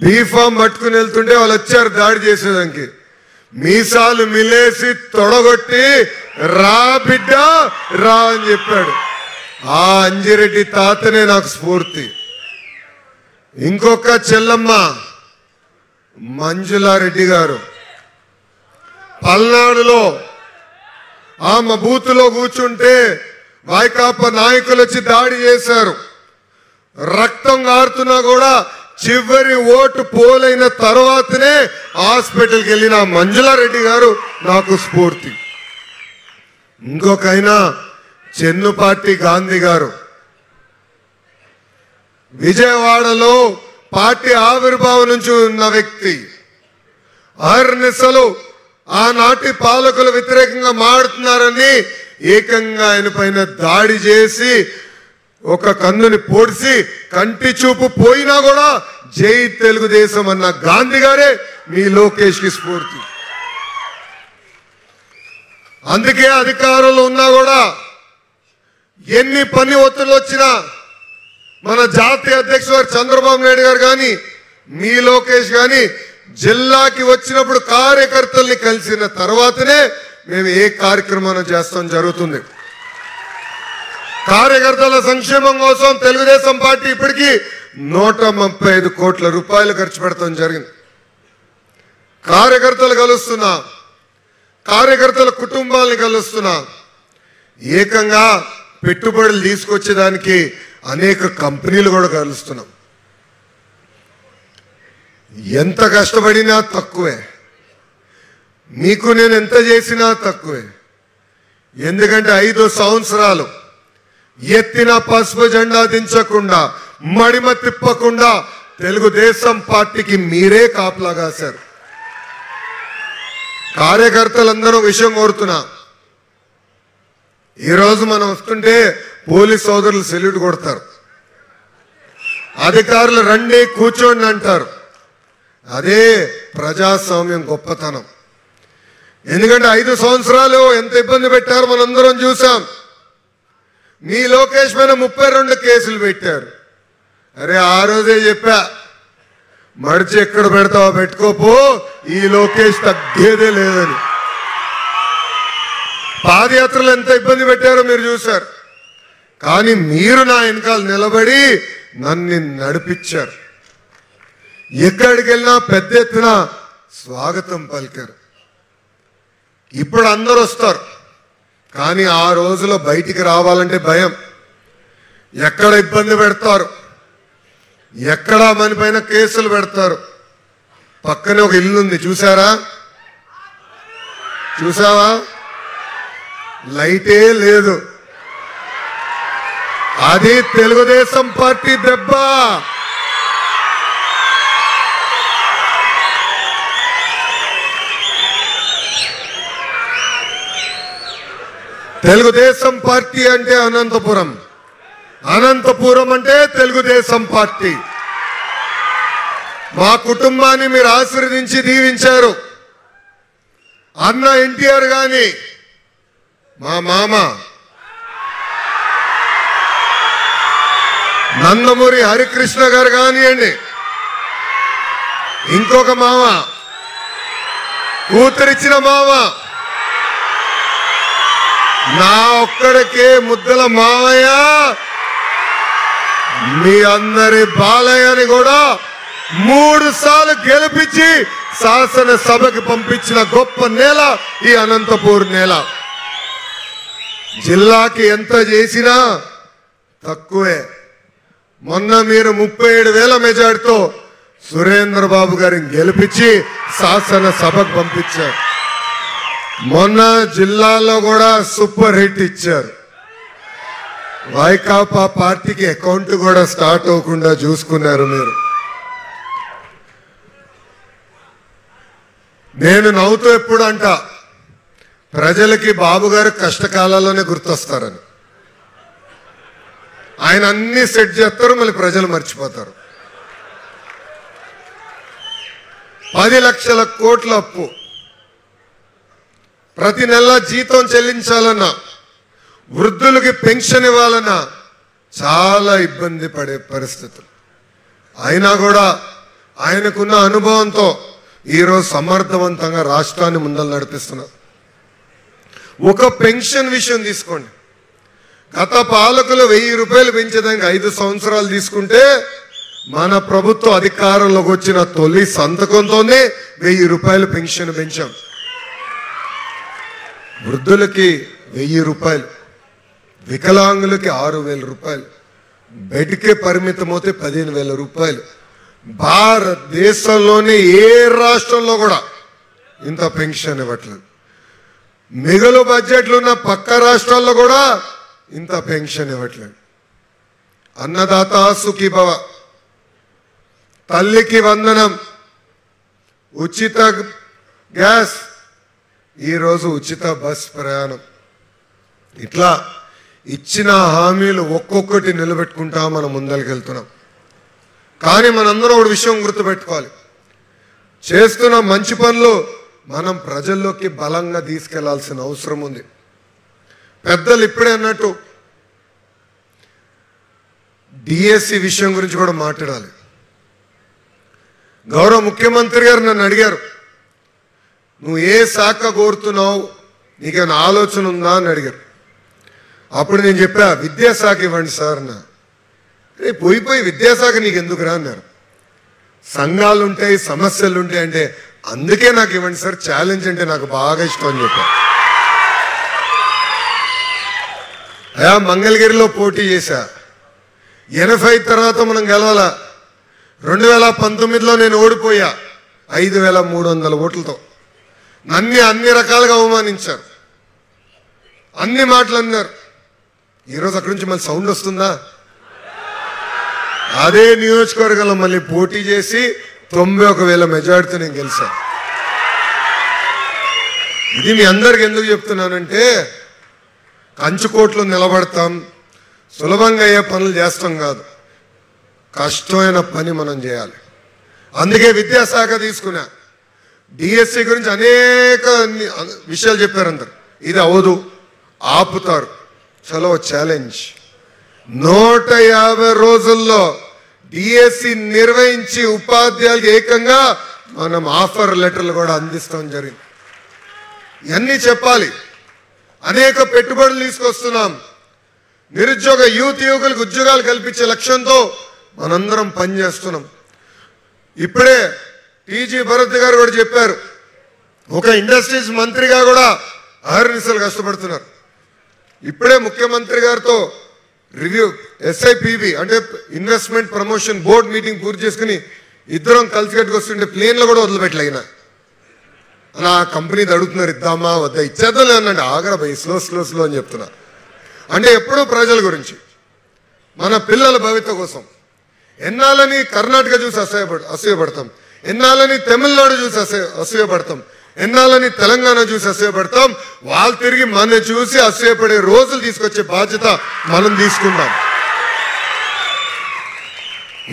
బీఫామ్ పట్టుకుని వెళ్తుంటే వాళ్ళు వచ్చారు దాడి చేసేదానికి. మీసాలు మిలేసి తొడగొట్టి రా బిడ్డ రా అని చెప్పాడు. ఆ అంజిరెడ్డి తాతనే నాకు స్ఫూర్తి. ఇంకొక చెల్లమ్మ మంజులారెడ్డి గారు పల్నాడులో ఆమె బూతులో కూర్చుంటే వైకాపా నాయకులు వచ్చి దాడి చేశారు. రక్తం కారుతున్నా కూడా చివరి ఓటు పోలైన తర్వాతనే హాస్పిటల్కి వెళ్ళిన మంజులారెడ్డి గారు నాకు స్ఫూర్తి. ఇంకొకైనా చెన్నుపాటి గాంధీ గారు విజయవాడలో పార్టీ ఆవిర్భావం నుంచి ఉన్న వ్యక్తి. అహర్నిశలు ఆనాటి పాలకులు వ్యతిరేకంగా మాడుతున్నారని ఏకంగా ఆయన పైన దాడి చేసి ఒక కన్నుని పొడిసి కంటి చూపు పోయినా కూడా జై తెలుగుదేశం అన్న గాంధీ గారే మీ లోకేష్ కి స్ఫూర్తి. అందుకే అధికారంలో ఉన్నా కూడా ఎన్ని పని ఒత్తిళ్ళు వచ్చినా మన జాతీయ అధ్యక్షుడు చంద్రబాబు నాయుడు గారు కానీ మీ లోకేష్ కానీ జిల్లాకి వచ్చినప్పుడు కార్యకర్తల్ని కలిసిన తర్వాతనే మేము ఏ కార్యక్రమం చేస్తాం జరుగుతుంది. కార్యకర్తల సంక్షేమం కోసం తెలుగుదేశం పార్టీ ఇప్పటికీ 135 కోట్ల రూపాయలు ఖర్చు పెడతాం జరిగింది. కార్యకర్తలు కలుస్తున్నా, కార్యకర్తల కుటుంబాలని కలుస్తున్నా, ఏకంగా పెట్టుబడులు తీసుకొచ్చేదానికి అనేక కంపెనీలు కూడా కలుస్తున్నాం. ఎంత కష్టపడినా తక్కువే, మీకు నేను ఎంత చేసినా తక్కువే. ఎందుకంటే 5 సంవత్సరాలు ఎత్తిన పసుపు జెండా దించకుండా, మడిమ తిప్పకుండా తెలుగుదేశం పార్టీకి మీరే కాపలా కాశారు. కార్యకర్తలందరూ విషయం కోరుతున్నా, ఈరోజు మనం వస్తుంటే పోలీస్ సోదరులు సెల్యూట్ కొడతారు, అధికారులు రండి కూర్చోండి అంటారు. అదే ప్రజాస్వామ్యం గొప్పతనం. ఎందుకంటే 5 సంవత్సరాలు ఎంత ఇబ్బంది పెట్టారో మనందరం చూసాం. మీ లోకేష్ పైన 32 కేసులు పెట్టారు. అరే ఆ రోజే చెప్పా, మడిచి ఎక్కడ పెడతావో పెట్టుకోపో, ఈ లోకేష్ తగ్గేదే లేదని. పాదయాత్రలు ఎంత ఇబ్బంది పెట్టారో మీరు చూశారు. కానీ మీరు నా వెనకాల నిలబడి నన్ను నడిపించారు. ఎక్కడికి వెళ్ళినా పెద్ద ఎత్తున స్వాగతం పలికారు. ఇప్పుడు అందరూ వస్తారు, కానీ ఆ రోజులో బయటికి రావాలంటే భయం. ఎక్కడ ఇబ్బంది పెడతారు, ఎక్కడ మన పైన కేసులు పెడతారు. పక్కనే ఒక ఇల్లు ఉంది, చూసారా? చూసావా? లైటే లేదు. అది తెలుగుదేశం పార్టీ దెబ్బ. తెలుగుదేశం పార్టీ అంటే అనంతపురం, అనంతపురం అంటే తెలుగుదేశం పార్టీ. మా కుటుంబాన్ని మీరు ఆశీర్వదించి దీవించారు. అన్న ఎన్టీఆర్ గాని, మా మామ నందమూరి హరికృష్ణ గారు కానివ్వండి, ఇంకొక మామ, కూతురిచ్చిన మామ, నా ఒక్కడికే ముద్దల మావయ్య, మీ అందరి బాలయ్యని కూడా 3 సార్లు గెలిపించి శాసనసభకి పంపించిన గొప్ప నేల ఈ అనంతపూర్ నేల. జిల్లాకి ఎంత చేసినా తక్కువే. మొన్న మీరు 37,000 మెజార్టీతో సురేంద్ర బాబు గారిని గెలిపించి శాసనసభకు పంపించారు. మొన్న జిల్లాలో కూడా సూపర్ హిట్ ఇచ్చారు. వైకాపా పార్టీకి అకౌంట్ కూడా స్టార్ట్ అవ్వకుండా చూసుకున్నారు మీరు. నేను నవ్వుతూ ఎప్పుడు అంట, ప్రజలకి బాబు గారు కష్టకాలాల్లోనే గుర్తొస్తారని. ఆయన అన్ని సెట్ చేస్తారు, మళ్ళీ ప్రజలు మర్చిపోతారు. 10 లక్షల కోట్ల అప్పు, ప్రతి నెల జీతం చెల్లించాలన్నా, వృద్ధులకి పెన్షన్ ఇవ్వాలన్నా చాలా ఇబ్బంది పడే పరిస్థితులు. అయినా కూడా ఆయనకున్న అనుభవంతో ఈరోజు సమర్థవంతంగా రాష్ట్రాన్ని ముందలు నడిపిస్తున్నారు. ఒక పెన్షన్ విషయం తీసుకోండి. గత పాలకులు 1000 రూపాయలు పెంచేదానికి 5 సంవత్సరాలు తీసుకుంటే, మన ప్రభుత్వం అధికారంలోకి వచ్చిన తొలి సంతకంతోనే 1000 రూపాయలు పెన్షన్ పెంచాం. వృద్ధులకి 1000 రూపాయలు, వికలాంగులకి 6,000 రూపాయలు, బెడ్కే పరిమితమవుతే 15,000 రూపాయలు. భారతదేశంలోనే ఏ రాష్ట్రంలో కూడా ఇంత పెన్షన్ ఇవ్వట్లేదు. మిగులు బడ్జెట్లు ఉన్న పక్క రాష్ట్రాల్లో కూడా ఇంత పెన్షన్ ఇవ్వట్లేదు. అన్నదాత సుఖీభవ, తల్లికి వందనం, ఉచిత గ్యాస్, ఈరోజు ఉచిత బస్ ప్రయాణం. ఇట్లా ఇచ్చిన హామీలు ఒక్కొక్కటి నిలబెట్టుకుంటా మనం ముందరికెళ్తున్నాం. కానీ మనందరం ఒక విషయం గుర్తుపెట్టుకోవాలి, చేస్తున్న మంచి పనులు మనం ప్రజల్లోకి బలంగా తీసుకెళ్లాల్సిన అవసరం ఉంది. పెద్దలు ఇప్పుడే అన్నట్టు డిఎస్సి విషయం గురించి కూడా మాట్లాడాలి. గౌరవ ముఖ్యమంత్రి గారు నన్ను అడిగారు, నువ్వు ఏ శాఖ కోరుతున్నావు, నీకేమైనా ఆలోచన ఉందా అని అడిగారు. అప్పుడు నేను చెప్పా, విద్యాశాఖ ఇవ్వండి సార్ అన్నా. పోయి విద్యాశాఖ నీకు ఎందుకురా అన్నారు. సంఘాలు ఉంటాయి, సమస్యలు ఉంటాయి అంటే అందుకే నాకు ఇవ్వండి సార్, ఛాలెంజ్ అంటే నాకు బాగా ఇష్టం అని చెప్పా. అయా మంగళగిరిలో పోటీ చేశా, 80 తర్వాత మనం గెలవాలా. 2019లో నేను ఓడిపోయా 5,300 ఓట్లతో. అన్ని రకాలుగా అవమానించారు, అన్ని మాటలు అన్నారు. ఈరోజు అక్కడి నుంచి మళ్ళీ సౌండ్ వస్తుందా? అదే నియోజకవర్గంలో మళ్ళీ పోటీ చేసి 91,000 మెజార్టీతో నేను గెలిచా. ఇది మీ అందరికి ఎందుకు చెప్తున్నానంటే, కంచుకోట్లు నిలబడతాం, సులభంగా అయ్యే పనులు చేస్తాం కాదు, కష్టమైన పని మనం చేయాలి. అందుకే విద్యాశాఖ తీసుకున్నా. డిఎస్సి గురించి అనేక విషయాలు చెప్పారు అందరు. ఇది అవదు, ఆపుతారు, చలో ఛాలెంజ్. 150 రోజుల్లో డిఎస్సి నిర్వహించి ఉపాధ్యాయులకు ఏకంగా మనం ఆఫర్ లెటర్లు కూడా అందిస్తాం జరిగింది. ఇవన్నీ చెప్పాలి. అనేక పెట్టుబడులు తీసుకొస్తున్నాం. నిరుద్యోగ యువకులకు ఉద్యోగాలు కల్పించే లక్ష్యంతో మనందరం పనిచేస్తున్నాం. ఇప్పుడే టీజీ భరత్ గారు కూడా చెప్పారు, ఒక ఇండస్ట్రీస్ మంత్రిగా కూడా అహర్నిశలు కష్టపడుతున్నారు. ఇప్పుడే ముఖ్యమంత్రి గారితో రివ్యూ ఎస్ఐపిబి అంటే ఇన్వెస్ట్మెంట్ ప్రమోషన్ బోర్డ్ మీటింగ్ పూర్తి చేసుకుని ఇద్దరం కలిసి వస్తుంటే ప్లేన్లో కూడా వదిలిపెట్టలేగిన అలా కంపెనీ అడుగుతున్నారు, ఇద్దామా వద్దా, ఇచ్చేద్దాం అనండి, ఆగరా భయ్, స్లో అని చెప్తున్నా. అంటే ఎప్పుడూ ప్రజల గురించి, మన పిల్లల భవిత కోసం. ఎన్నాళ్ళని కర్ణాటక చూసి అసూయపడతాం, ఎన్నాళ్ళని తమిళనాడు చూసి అసూయపడతాం, ఎన్నాళ్ళని తెలంగాణ చూసి అసూయపడతాం. వాళ్ళు తిరిగి మన చూసి అసూయపడే రోజులు తీసుకొచ్చే బాధ్యత మనం తీసుకుందాం.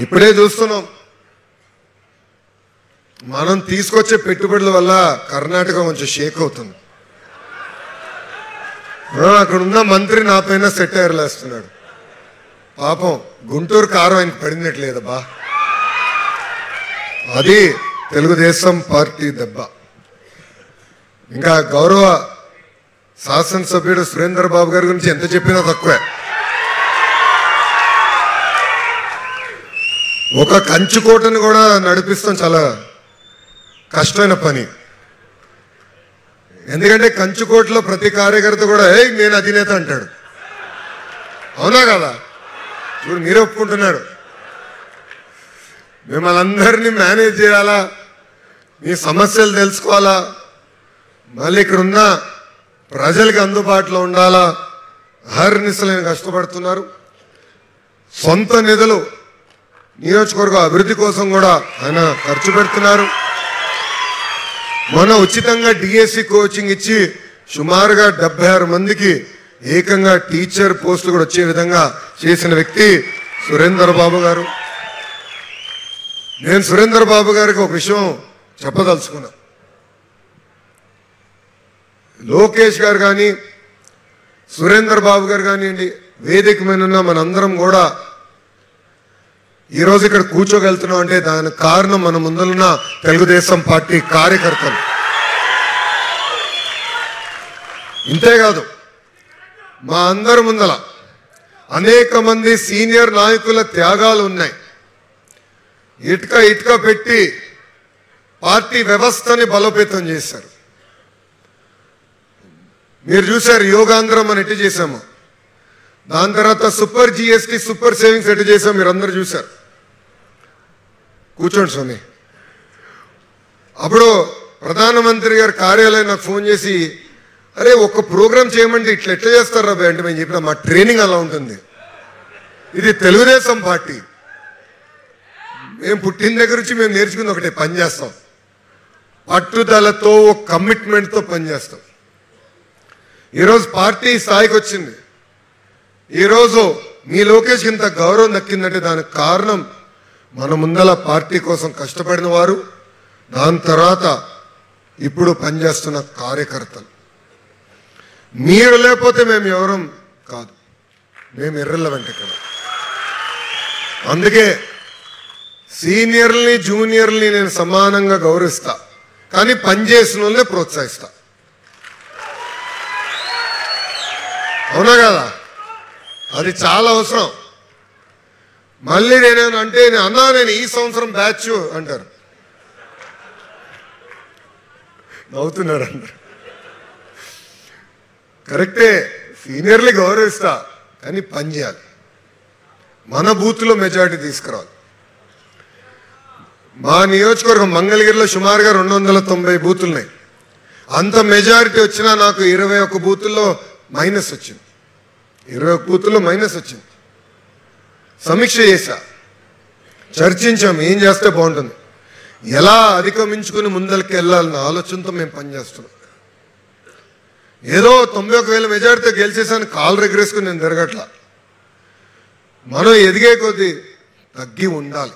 ఇప్పుడే చూస్తున్నాం, మనం తీసుకొచ్చే పెట్టుబడుల వల్ల కర్ణాటక కొంచెం షేక్ అవుతుంది. అక్కడ ఉన్న మంత్రి నా పైన సెటైర్లు వేస్తున్నాడు. పాపం గుంటూరు కారం ఆయనకు పడినట్లేదబ్బా. అది తెలుగుదేశం పార్టీ దెబ్బ. ఇంకా గౌరవ శాసనసభ్యుడు సురేందర్ బాబు గారి గురించి ఎంత చెప్పినా తక్కువే. ఒక కంచుకోటను కూడా నడిపిస్తాం చాలా కష్టమైన పని. ఎందుకంటే కంచుకోటలో ప్రతి కార్యకర్త కూడా నేను అధినేత అంటాడు. అవునా కదా? చూడు, మీరే ఒప్పుకుంటున్నారు. మిమ్మల్ని అందరినీ మేనేజ్ చేయాలా, మీ సమస్యలు తెలుసుకోవాలా, మళ్ళీ ఇక్కడ ఉన్న ప్రజలకు అందుబాటులో ఉండాలా. అహర్నిశలైన కష్టపడుతున్నారు. సొంత నిధులు నియోజకవర్గ అభివృద్ధి కోసం కూడా ఆయన ఖర్చు పెడుతున్నారు. మొన్న ఉచితంగా డిఎస్సి కోచింగ్ ఇచ్చి సుమారుగా 76 మందికి ఏకంగా టీచర్ పోస్టులు కూడా వచ్చే విధంగా చేసిన వ్యక్తి సురేందర్ బాబు గారు. నేను సురేందర్ బాబు గారికి ఒక విషయం చెప్పదలుచుకున్నా. లోకేష్ గారు కానీ సురేందర్ బాబు గారు కానివ్వండి, వేదిక మీద ఉన్న మనందరం కూడా ఈరోజు ఇక్కడ కూర్చోగలుగుతున్నాం అంటే దానికి కారణం మన ముందున్న తెలుగుదేశం పార్టీ కార్యకర్తలు. ఇంతేకాదు, మా అందరి ముందల అనేక మంది సీనియర్ నాయకుల త్యాగాలు ఉన్నాయి. ఇటుక పెట్టి పార్టీ వ్యవస్థని బలోపేతం చేశారు. మీరు చూశారు యోగాంధ్రం అని ఎట్టు చేశాము, దాని తర్వాత సూపర్ జిఎస్టీ సూపర్ సేవింగ్స్ ఎట్టు చేశాము మీరు అందరు చూశారు. కూర్చోండి స్వామి. అప్పుడు ప్రధానమంత్రి గారి కార్యాలయం నాకు ఫోన్ చేసి, అరే ఒక ప్రోగ్రామ్ చేయమంటే ఎట్లా చేస్తారు రాబాయ్ అంటే మేము చెప్పిన మా ట్రైనింగ్ అలా ఉంటుంది. ఇది తెలుగుదేశం పార్టీ. మేము పుట్టిన దగ్గర నుంచి మేము నేర్చుకుంది ఒకటే, పని చేస్తాం, పట్టుదలతో కమిట్మెంట్తో పనిచేస్తాం. ఈరోజు పార్టీ స్థాయికి వచ్చింది. ఈరోజు మీ లోకేష్ ఇంత గౌరవం దక్కిందంటే దానికి కారణం మన ముందల పార్టీ కోసం కష్టపడిన వారు, దాని తర్వాత ఇప్పుడు పనిచేస్తున్న కార్యకర్తలు. మీరు లేకపోతే మేము ఎవరం కాదు, మేము ఇర్రెలవెంట్ ఇక్కడ. అందుకే సీనియర్ని జూనియర్ని నేను సమానంగా గౌరవిస్తా, కానీ పనిచేసిన వాళ్ళనే ప్రోత్సహిస్తా. అవునా కదా? అది చాలా అవసరం. మళ్ళీ నేనేమన్నా అంటే నేను ఈ సంవత్సరం బ్యాచ్ అంటారు, నవ్వుతున్నారు అందరు. కరెక్టే, సీనియర్ని గౌరవిస్తా, కానీ పని చేయాలి. మన బూత్లో మెజారిటీ తీసుకురావాలి. మా నియోజకవర్గం మంగళగిరిలో సుమారుగా 290 బూతులున్నాయి. అంత మెజారిటీ వచ్చినా నాకు 21 బూతుల్లో మైనస్ వచ్చింది. 21 బూతుల్లో మైనస్ వచ్చింది. సమీక్ష చేశా, చర్చించాం ఏం చేస్తే బాగుంటుంది, ఎలా అధిగమించుకుని ముందరికి వెళ్ళాలన్న ఆలోచనతో మేము పనిచేస్తున్నాం. ఏదో 91,000 మెజారిటీతో గెలిచేసాను కాలు రెగరేసుకుని నేను తిరగట్లా. మనం ఎదిగే కొద్దీ తగ్గి ఉండాలి.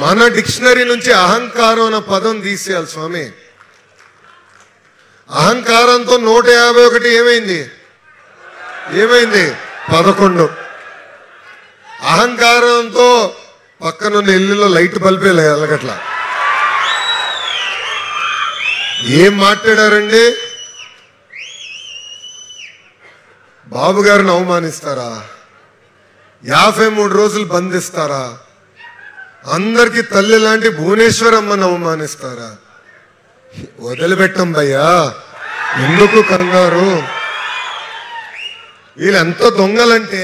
మన డిక్షనరీ నుంచి అహంకారం అన్న పదం తీసేయాలి స్వామి. అహంకారంతో 151 ఏమైంది 11. అహంకారంతో పక్కనున్న ఇల్లులో లైట్ బల్బే ఎలగట్లా. ఏం మాట్లాడారండి? బాబు గారిని అవమానిస్తారా? 53 రోజులు బంధిస్తారా? అందరికి తల్లి లాంటి భువనేశ్వరమ్మని అవమానిస్తారా? వదిలిపెట్టం భయ్యా, ఎందుకు కంగారు? వీళ్ళెంత దొంగలంటే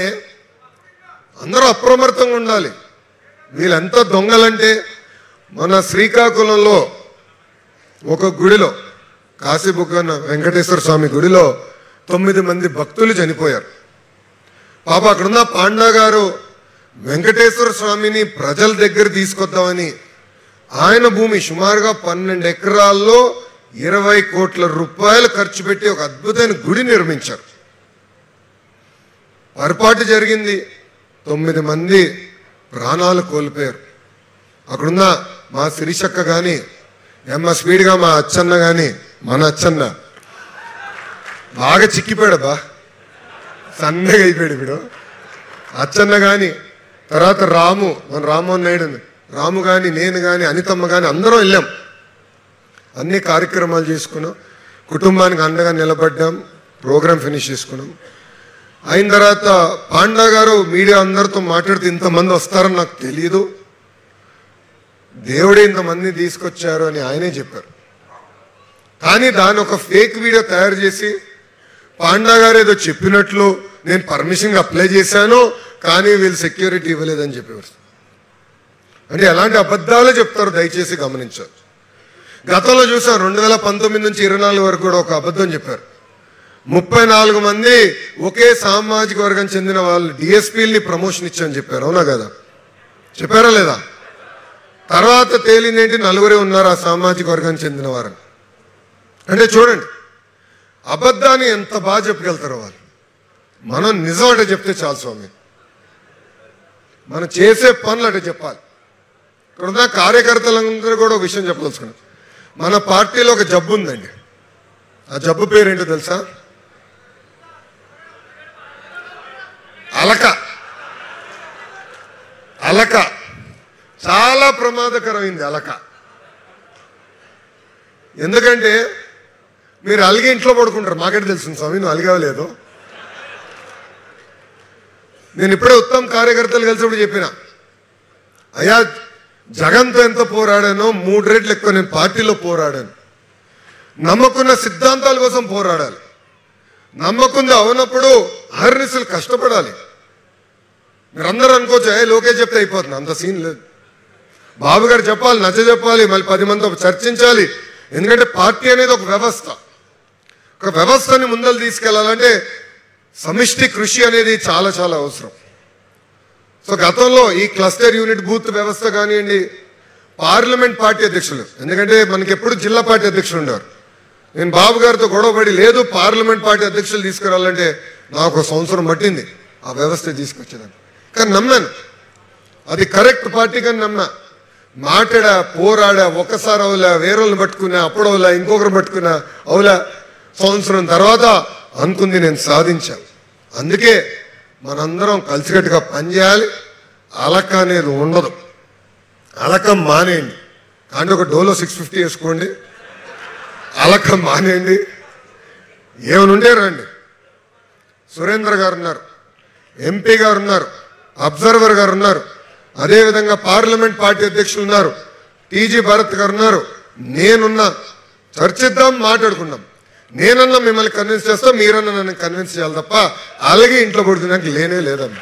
అందరూ అప్రమత్తంగా ఉండాలి. వీళ్ళెంత దొంగలంటే మన శ్రీకాకుళంలో ఒక గుడిలో, కాశీబుగ్గన్న వెంకటేశ్వర స్వామి గుడిలో 9 మంది భక్తులు చనిపోయారు. పాప అక్కడున్న పాండా గారు వెంకటేశ్వర స్వామిని ప్రజల దగ్గర తీసుకొద్దామని ఆయన భూమి సుమారుగా 12 ఎకరాల్లో 20 కోట్ల రూపాయలు ఖర్చు పెట్టి ఒక అద్భుతమైన గుడి నిర్మించారు. పొరపాటు జరిగింది, 9 మంది ప్రాణాలు కోల్పోయారు. అక్కడున్న మా శిరీషక్క కానీ, స్పీడ్గా మా అచ్చన్న కానీ, మన అచ్చన్న బాగా చిక్కిపోయాడు బా, సన్నగా అయిపోయాడు ఇప్పుడు. అచ్చన్న కానీ, తర్వాత రాము, మన రామ్మోహన్ నాయుడు, రాము కానీ, నేను కానీ, అనితమ్మ కానీ అందరం వెళ్ళాం. అన్ని కార్యక్రమాలు చేసుకున్నాం, కుటుంబానికి అండగా నిలబడ్డాం, ప్రోగ్రాం ఫినిష్ చేసుకున్నాం. అయిన తర్వాత పాండా గారు మీడియా అందరితో మాట్లాడితే ఇంతమంది వస్తారని నాకు తెలియదు, దేవుడే ఇంతమంది తీసుకొచ్చారు అని ఆయనే చెప్పారు. కానీ దాని ఒక ఫేక్ వీడియో తయారు చేసి పాండా గారు ఏదో చెప్పినట్లు నేను పర్మిషన్ అప్లై చేశాను కానీ వీళ్ళు సెక్యూరిటీ ఇవ్వలేదని చెప్పేవారు. అంటే ఎలాంటి అబద్ధాలే చెప్తారు, దయచేసి గమనించారు. గతంలో చూసాం 2019 నుంచి 24 వరకు కూడా ఒక అబద్ధం చెప్పారు. 34 మంది ఒకే సామాజిక వర్గం చెందిన వాళ్ళు డిఎస్పీలని ప్రమోషన్ ఇచ్చారని చెప్పారు. అవునా కదా? చెప్పారా లేదా? తర్వాత తేలిందేంటి, 4 ఉన్నారు ఆ సామాజిక వర్గానికి చెందిన వారని. అంటే చూడండి అబద్ధాన్ని ఎంత బాగా చెప్పగలుగుతారో వాళ్ళు. మనం నిజం అంటే చెప్తే చాలు స్వామి, మనం చేసే పనులు అంటే చెప్పాలి. ఇక్కడ కార్యకర్తలందరూ కూడా ఒక విషయం చెప్పదలుచుకున్నాం. మన పార్టీలో ఒక జబ్బు ఉందండి. ఆ జబ్బు పేరేంటో తెలుసా? అలక. అలక చాలా ప్రమాదకరమైంది అలక. ఎందుకంటే మీరు అలిగి ఇంట్లో పడుకుంటారు, మాకెట్ తెలుసు స్వామి నువ్వు అలిగవలేదు. నేను ఇప్పుడే ఉత్తమ్ కార్యకర్తలు కలిసినప్పుడు చెప్పిన, అయ్యా జగన్తో ఎంత పోరాడానో 3 రెట్లు ఎక్కువ నేను పార్టీలో పోరాడాను. నమ్మకున్న సిద్ధాంతాల కోసం పోరాడాలి, నమ్మకుంది అవునప్పుడు అహర్నిశలు కష్టపడాలి. మీరందరూ అనుకోవచ్చు లోకేష్ చెప్తే అయిపోతుంది, అంత సీన్ లేదు. బాబు గారు చెప్పాలి, నచ్చ చెప్పాలి, మళ్ళీ 10 మందితో చర్చించాలి. ఎందుకంటే పార్టీ అనేది ఒక వ్యవస్థ. ఒక వ్యవస్థని ముందలు తీసుకెళ్లాలంటే సమిష్టి కృషి అనేది చాలా చాలా అవసరం. సో గతంలో ఈ క్లస్టర్ యూనిట్ బూత్ వ్యవస్థ కానివ్వండి, పార్లమెంట్ పార్టీ అధ్యక్షులు, ఎందుకంటే మనకి ఎప్పుడు జిల్లా పార్టీ అధ్యక్షులు ఉండేవారు. నేను బాబు గారితో గొడవపడి లేదు పార్లమెంట్ పార్టీ అధ్యక్షులు తీసుకురావాలంటే నాకు 1 సంవత్సరం పట్టింది ఆ వ్యవస్థ తీసుకొచ్చేదాన్ని. కానీ నమ్మాను, అది కరెక్ట్ పార్టీ కానీ నమ్మా. మాట్లాడా, పోరాడా, ఒకసారి అవులా, వేరేళ్ళని పట్టుకున్నా, అప్పుడు అవులా, ఇంకొకరు పట్టుకున్నా అవులా, సంవత్సరం తర్వాత అనుకుంది నేను సాధించాను. అందుకే మనందరం కలిసికట్టుగా పనిచేయాలి. అలక అనేది ఉండదు, అలక మానేయండి. కానీ ఒక డోలో 650 వేసుకోండి, అలక మానేయండి. ఏమైనా ఉంటే రండి. సురేంద్ర గారు ఉన్నారు, ఎంపీ గారు ఉన్నారు, అబ్జర్వర్ గారు ఉన్నారు, అదేవిధంగా పార్లమెంట్ పార్టీ అధ్యక్షులు ఉన్నారు, టీజీ భరత్ గారు ఉన్నారు, నేనున్నా. చర్చిద్దాం, మాట్లాడుకుందాం. నేనన్నా మిమ్మల్ని కన్విన్స్ చేస్తా, మీరన్నా నన్ను కన్విన్స్ చేయాలి తప్ప అలాగే ఇంట్లో పడుతున్నాక లేనే లేదమ్మా.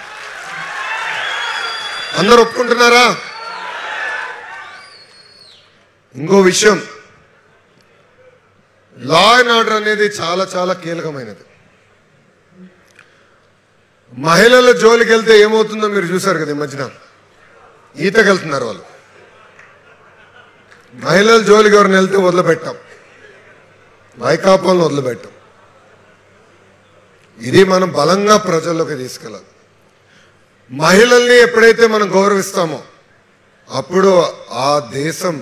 అందరూ ఒప్పుకుంటున్నారా? ఇంకో విషయం, లా అండ్ ఆర్డర్ అనేది చాలా చాలా కీలకమైనది. మహిళల జోలికి వెళ్తే ఏమవుతుందో మీరు చూసారు కదా. ఈ మధ్యన ఈతకెళ్తున్నారు వాళ్ళు. మహిళల జోలికి ఎవరిని వెళ్తే వదిలిపెట్టాం, వైకాపాలను వదిలిపెట్టాం. ఇది మనం బలంగా ప్రజల్లోకి తీసుకెళ్ళాలి. మహిళల్ని ఎప్పుడైతే మనం గౌరవిస్తామో అప్పుడు ఆ దేశం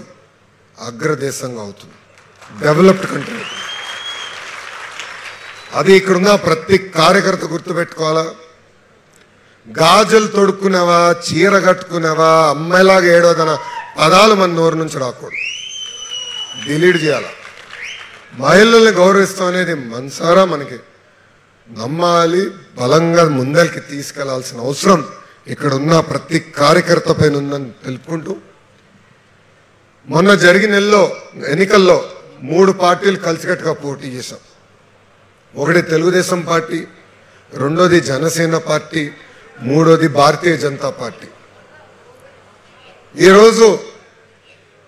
అగ్రదేశంగా అవుతుంది, డెవలప్డ్ కంట్రీ. అది ఇక్కడున్న ప్రతి కార్యకర్త గుర్తుపెట్టుకోవాలా. గాజులు తొడుక్కునేవా, చీర కట్టుకునేవా, అమ్మాయిలాగా ఏడోదన పదాలు మన నోరు నుంచి రాకూడదు, డిలీట్ చేయాలి. మహిళల్ని గౌరవిస్తాం అనేది మనసారా మనకి నమ్మాలి, బలంగా ముందరికి తీసుకెళ్లాల్సిన అవసరం ఇక్కడ ఉన్న ప్రతి కార్యకర్త పైన ఉందని తెలుపుకుంటూ, మొన్న జరిగిన ఎన్నికల్లో 3 పార్టీలు కలిసికట్టుగా పోటీ చేశాం. ఒకటి తెలుగుదేశం పార్టీ, రెండోది జనసేన పార్టీ, మూడోది భారతీయ జనతా పార్టీ. ఈరోజు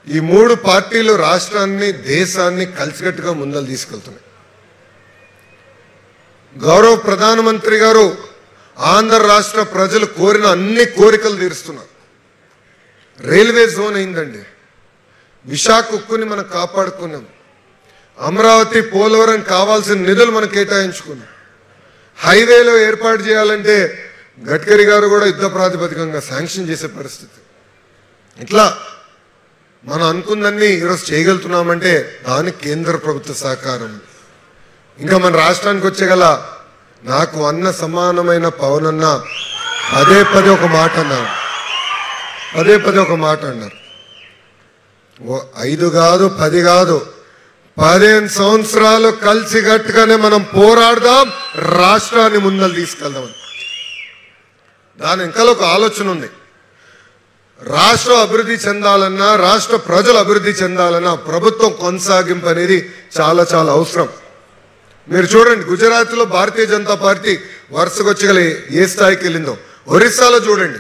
ఈ 3 పార్టీలు రాష్ట్రాన్ని, దేశాన్ని కలిసికట్టుగా ముందలు తీసుకెళ్తున్నాయి. గౌరవ ప్రధానమంత్రి గారు ఆంధ్ర రాష్ట్ర ప్రజలు కోరిన అన్ని కోరికలు తీరుస్తున్నారు. రైల్వే జోన్ అయిందండి, విశాఖ ఉక్కుని మనం కాపాడుకున్నాం, అమరావతి పోలవరం కావాల్సిన నిధులు మనం కేటాయించుకున్నాం, హైవేలో ఏర్పాటు చేయాలంటే గడ్కరీ గారు కూడా యుద్ధ ప్రాతిపదికంగా శాంక్షన్ చేసే పరిస్థితి. ఇట్లా మనం అనుకున్నన్ని ఈరోజు చేయగలుగుతున్నామంటే దానికి కేంద్ర ప్రభుత్వ సహకారం. ఇంకా మన రాష్ట్రానికి వచ్చేగల నాకు అన్న సమానమైన పవన్ అన్న పదే ఒక మాట అన్నారు, పదే ఒక మాట అన్నారు. 5 కాదు 10 కాదు 15 సంవత్సరాలు కలిసి గట్టుగానే మనం పోరాడదాం, రాష్ట్రాన్ని ముందలు తీసుకెళ్దామని. దాని ఇంకా ఒక ఆలోచన ఉంది. రాష్ట్రం అభివృద్ధి చెందాలన్నా, రాష్ట్ర ప్రజలు అభివృద్ధి చెందాలన్నా ప్రభుత్వం కొనసాగింపు అనేది చాలా చాలా అవసరం. మీరు చూడండి, గుజరాత్లో భారతీయ జనతా పార్టీ వరుసగా వచ్చగల ఏ స్థాయికి వెళ్ళిందో, ఒరిస్సాలో చూడండి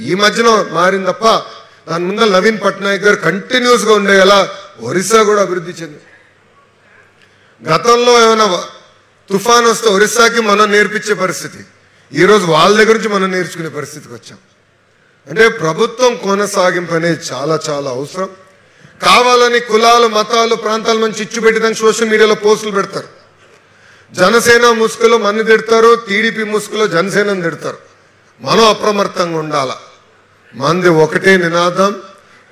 ఈ మధ్యన మారింది తప్ప దాని ముందర నవీన్ పట్నాయక్ గారు కంటిన్యూస్గా ఉండేలా ఒరిస్సా కూడా అభివృద్ధి చెంది. గతంలో ఏమైనా తుఫాన్ వస్తే ఒరిస్సాకి మనం నేర్పించే పరిస్థితి, ఈరోజు వాళ్ళ దగ్గర నుంచి మనం నేర్చుకునే పరిస్థితికి వచ్చాం. అంటే ప్రభుత్వం కొనసాగింపు అనేది చాలా చాలా అవసరం. కావాలని కులాలు, మతాలు, ప్రాంతాల నుంచి చిచ్చు పెట్టడానికి సోషల్ మీడియాలో పోస్టులు పెడతారు. జనసేన ముసుగులో మన్ని తిడతారు, టీడీపీ ముసుగులో జనసేనని తిడతారు. మనం అప్రమత్తంగా ఉండాల. మంది ఒకటే నినాదం,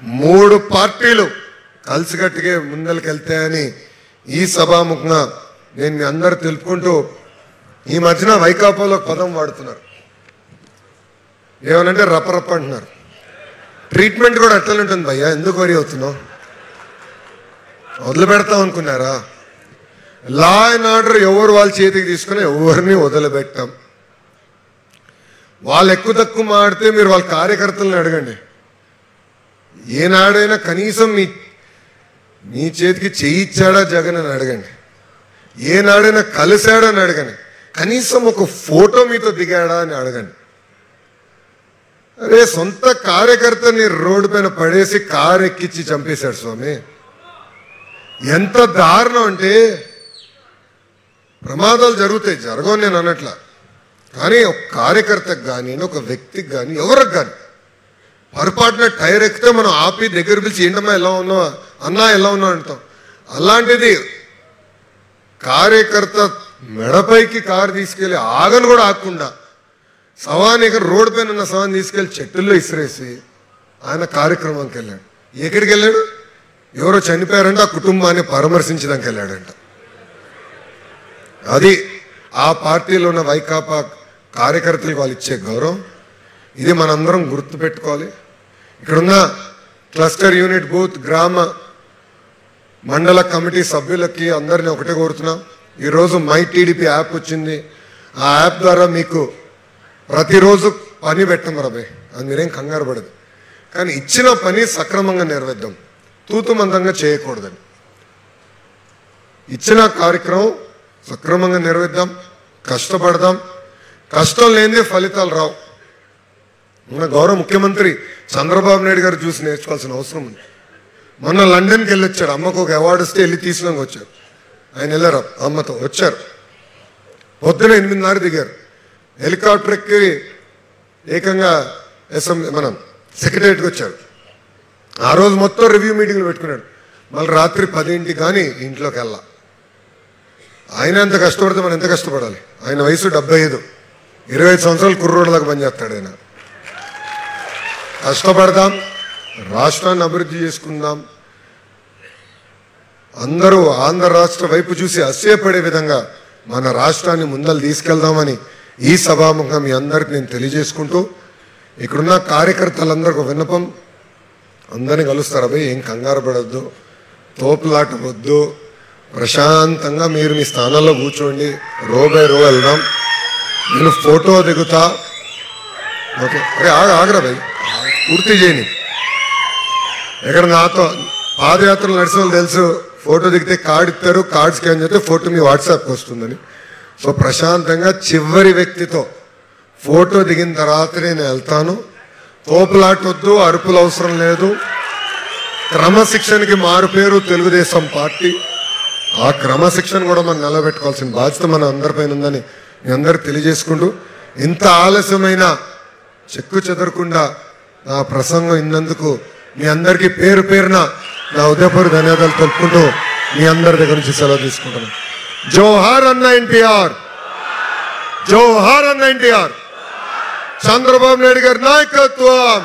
3 పార్టీలు కలిసికట్టుగా ముందరికి వెళ్తాయని ఈ సభాముఖంగా నేను మీ అందరు తెలుపుకుంటూ, ఈ మధ్యన వైకాపాలో పదం వాడుతున్నారు, ఏమనంటే రపరప్ప అంటున్నారు. ట్రీట్మెంట్ కూడా అట్లనే ఉంటుంది భయ్యా, ఎందుకు వరి అవుతున్నావు, వదిలిపెడతాం అనుకున్నారా? లా అండ్ ఆర్డర్ ఎవరు వాళ్ళ చేతికి తీసుకుని ఎవరిని వదిలిపెట్టాం. వాళ్ళు ఎక్కువ తక్కువ మాడితే మీరు వాళ్ళ కార్యకర్తలను అడగండి, ఏనాడైనా కనీసం మీ చేతికి చెయ్యి ఇచ్చాడా జగన్ అని అడగండి, ఏనాడైనా కలిశాడా అని అడగండి, కనీసం ఒక ఫోటో మీతో దిగాడా అని అడగండి. అరే సొంత కార్యకర్తని రోడ్డు పైన పడేసి కారు ఎక్కించి చంపేశాడు స్వామి. ఎంత దారుణం అంటే, ప్రమాదాలు జరుగుతాయి, జరగని నేను అన్నట్లా, కానీ ఒక కార్యకర్తకు కానీ ఒక వ్యక్తికి కానీ ఎవరికి కానీ పొరపాటున టైర్ ఎక్కితే మనం ఆపి దగ్గర పిలిచి ఏంటమ్మా ఎలా ఉన్నావా, అన్నా ఎలా ఉన్నావు అంటాం. అలాంటిది కార్యకర్త మెడపైకి కారు తీసుకెళ్ళి ఆగను కూడా ఆగకుండా శవాన్ని రోడ్డు పైన ఉన్న శవాన్ని తీసుకెళ్లి చెట్టుల్లో ఇసిరేసి ఆయన కార్యక్రమానికి వెళ్ళాడు. ఎక్కడికి వెళ్ళాడు? ఎవరో చనిపోయారంటే ఆ కుటుంబాన్ని పరామర్శించడానికి వెళ్ళాడంట. అది ఆ పార్టీలో ఉన్న వైకాపా కార్యకర్తలకు వాళ్ళు ఇచ్చే గౌరవం. ఇది మనందరం గుర్తుపెట్టుకోవాలి. ఇక్కడున్న క్లస్టర్ యూనిట్ బూత్, గ్రామ మండల కమిటీ సభ్యులకి అందరినీ ఒకటే కోరుతున్నాం, ఈరోజు మై టీడీపీ యాప్ వచ్చింది. ఆ యాప్ ద్వారా మీకు ప్రతిరోజు పని పెట్టం రాబాయ్, అది మీరేం కంగారు పడదు, కానీ ఇచ్చిన పని సక్రమంగా నెరవేద్దాం, తూతుమంతంగా చేయకూడదని. ఇచ్చిన కార్యక్రమం సక్రమంగా నెరవేద్దాం, కష్టపడదాం. కష్టం లేనిదే ఫలితాలు రావు. మన గౌరవ ముఖ్యమంత్రి చంద్రబాబు నాయుడు గారు చూసి నేర్చుకోవాల్సిన అవసరం ఉంది. మొన్న లండన్కి వెళ్ళి వచ్చాడు, అమ్మకు ఒక అవార్డు వస్తే వెళ్ళి తీసుకుని వచ్చారు. ఆయన వెళ్ళారు, అమ్మతో వచ్చారు. పొద్దున 8:30 దిగారు, హెలికాప్టర్ ఎక్కి ఏకంగా మనం సెక్రటరియట్కి వచ్చారు. ఆ రోజు మొత్తం రివ్యూ మీటింగ్లు పెట్టుకున్నాడు. మళ్ళీ రాత్రి 10 కానీ ఇంట్లోకి వెళ్ళా. ఆయన ఎంత కష్టపడితే మనం ఎంత కష్టపడాలి. ఆయన వయసు 75, 25 సంవత్సరాలు కుర్రోడ్లాగా పనిచేస్తాడు ఆయన. కష్టపడదాం, రాష్ట్రాన్ని అభివృద్ధి చేసుకుందాం. అందరూ ఆంధ్ర రాష్ట్ర వైపు చూసి అసూయపడే విధంగా మన రాష్ట్రాన్ని ముందలు తీసుకెళ్దామని ఈ సభాముఖంగా మీ అందరికి నేను తెలియజేసుకుంటూ ఇక్కడున్న కార్యకర్తలందరికీ విన్నపం, అందరిని కలుస్తారు అబ్బాయి, ఏం కంగారు పడద్దు, తోపులాట వద్దు, ప్రశాంతంగా మీరు మీ స్థానంలో కూర్చోండి, రో బై రో వెళ్దాం, నేను ఫోటో దిగుతా. ఓకే అరే ఆగరా భయ్, పూర్తి చేయని. ఎక్కడ నాతో పాదయాత్రలు నడిచిన వాళ్ళు తెలుసు, ఫోటో దిగితే కార్డు ఇస్తారు, కార్డ్ స్కాన్ చేస్తే ఫోటో మీ వాట్సాప్కి వస్తుందని. సో ప్రశాంతంగా చివరి వ్యక్తితో ఫోటో దిగిన తర్వాత నేను వెళ్తాను. తోపులాటొద్దు, అరుపులు అవసరం లేదు. క్రమశిక్షణకి మారు పేరు తెలుగుదేశం పార్టీ. ఆ క్రమశిక్షణ కూడా మనం నిలబెట్టుకోవాల్సిన బాధ్యత మన అందరిపైన ఉందని మీ అందరికి తెలియజేసుకుంటూ, ఇంత ఆలస్యమైన చెక్కు చెదరకుండా నా ప్రసంగం ఇన్నందుకు మీ అందరికీ పేరు పేరున నా ఉదయపూర్వక ధన్యవాదాలు తెలుపుకుంటూ మీ అందరి దగ్గర నుంచి సెలవు తీసుకుంటున్నాను. జోహార్ అన్న ఎన్టీఆర్, జోహార్ అన్న ఎన్టీఆర్. చంద్రబాబు నాయుడు గారి నాయకత్వం,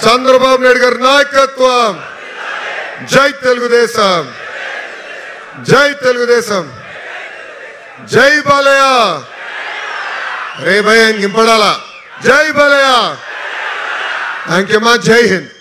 చంద్రబాబు నాయుడు గారి నాయకత్వం. జై తెలుగుదేశం, జై తెలుగుదేశం, జై బాలయ్య. రే భయ ఇంపడాలా, జై బాలయ్య. థ్యాంక్ యూ మా, జై హింద్.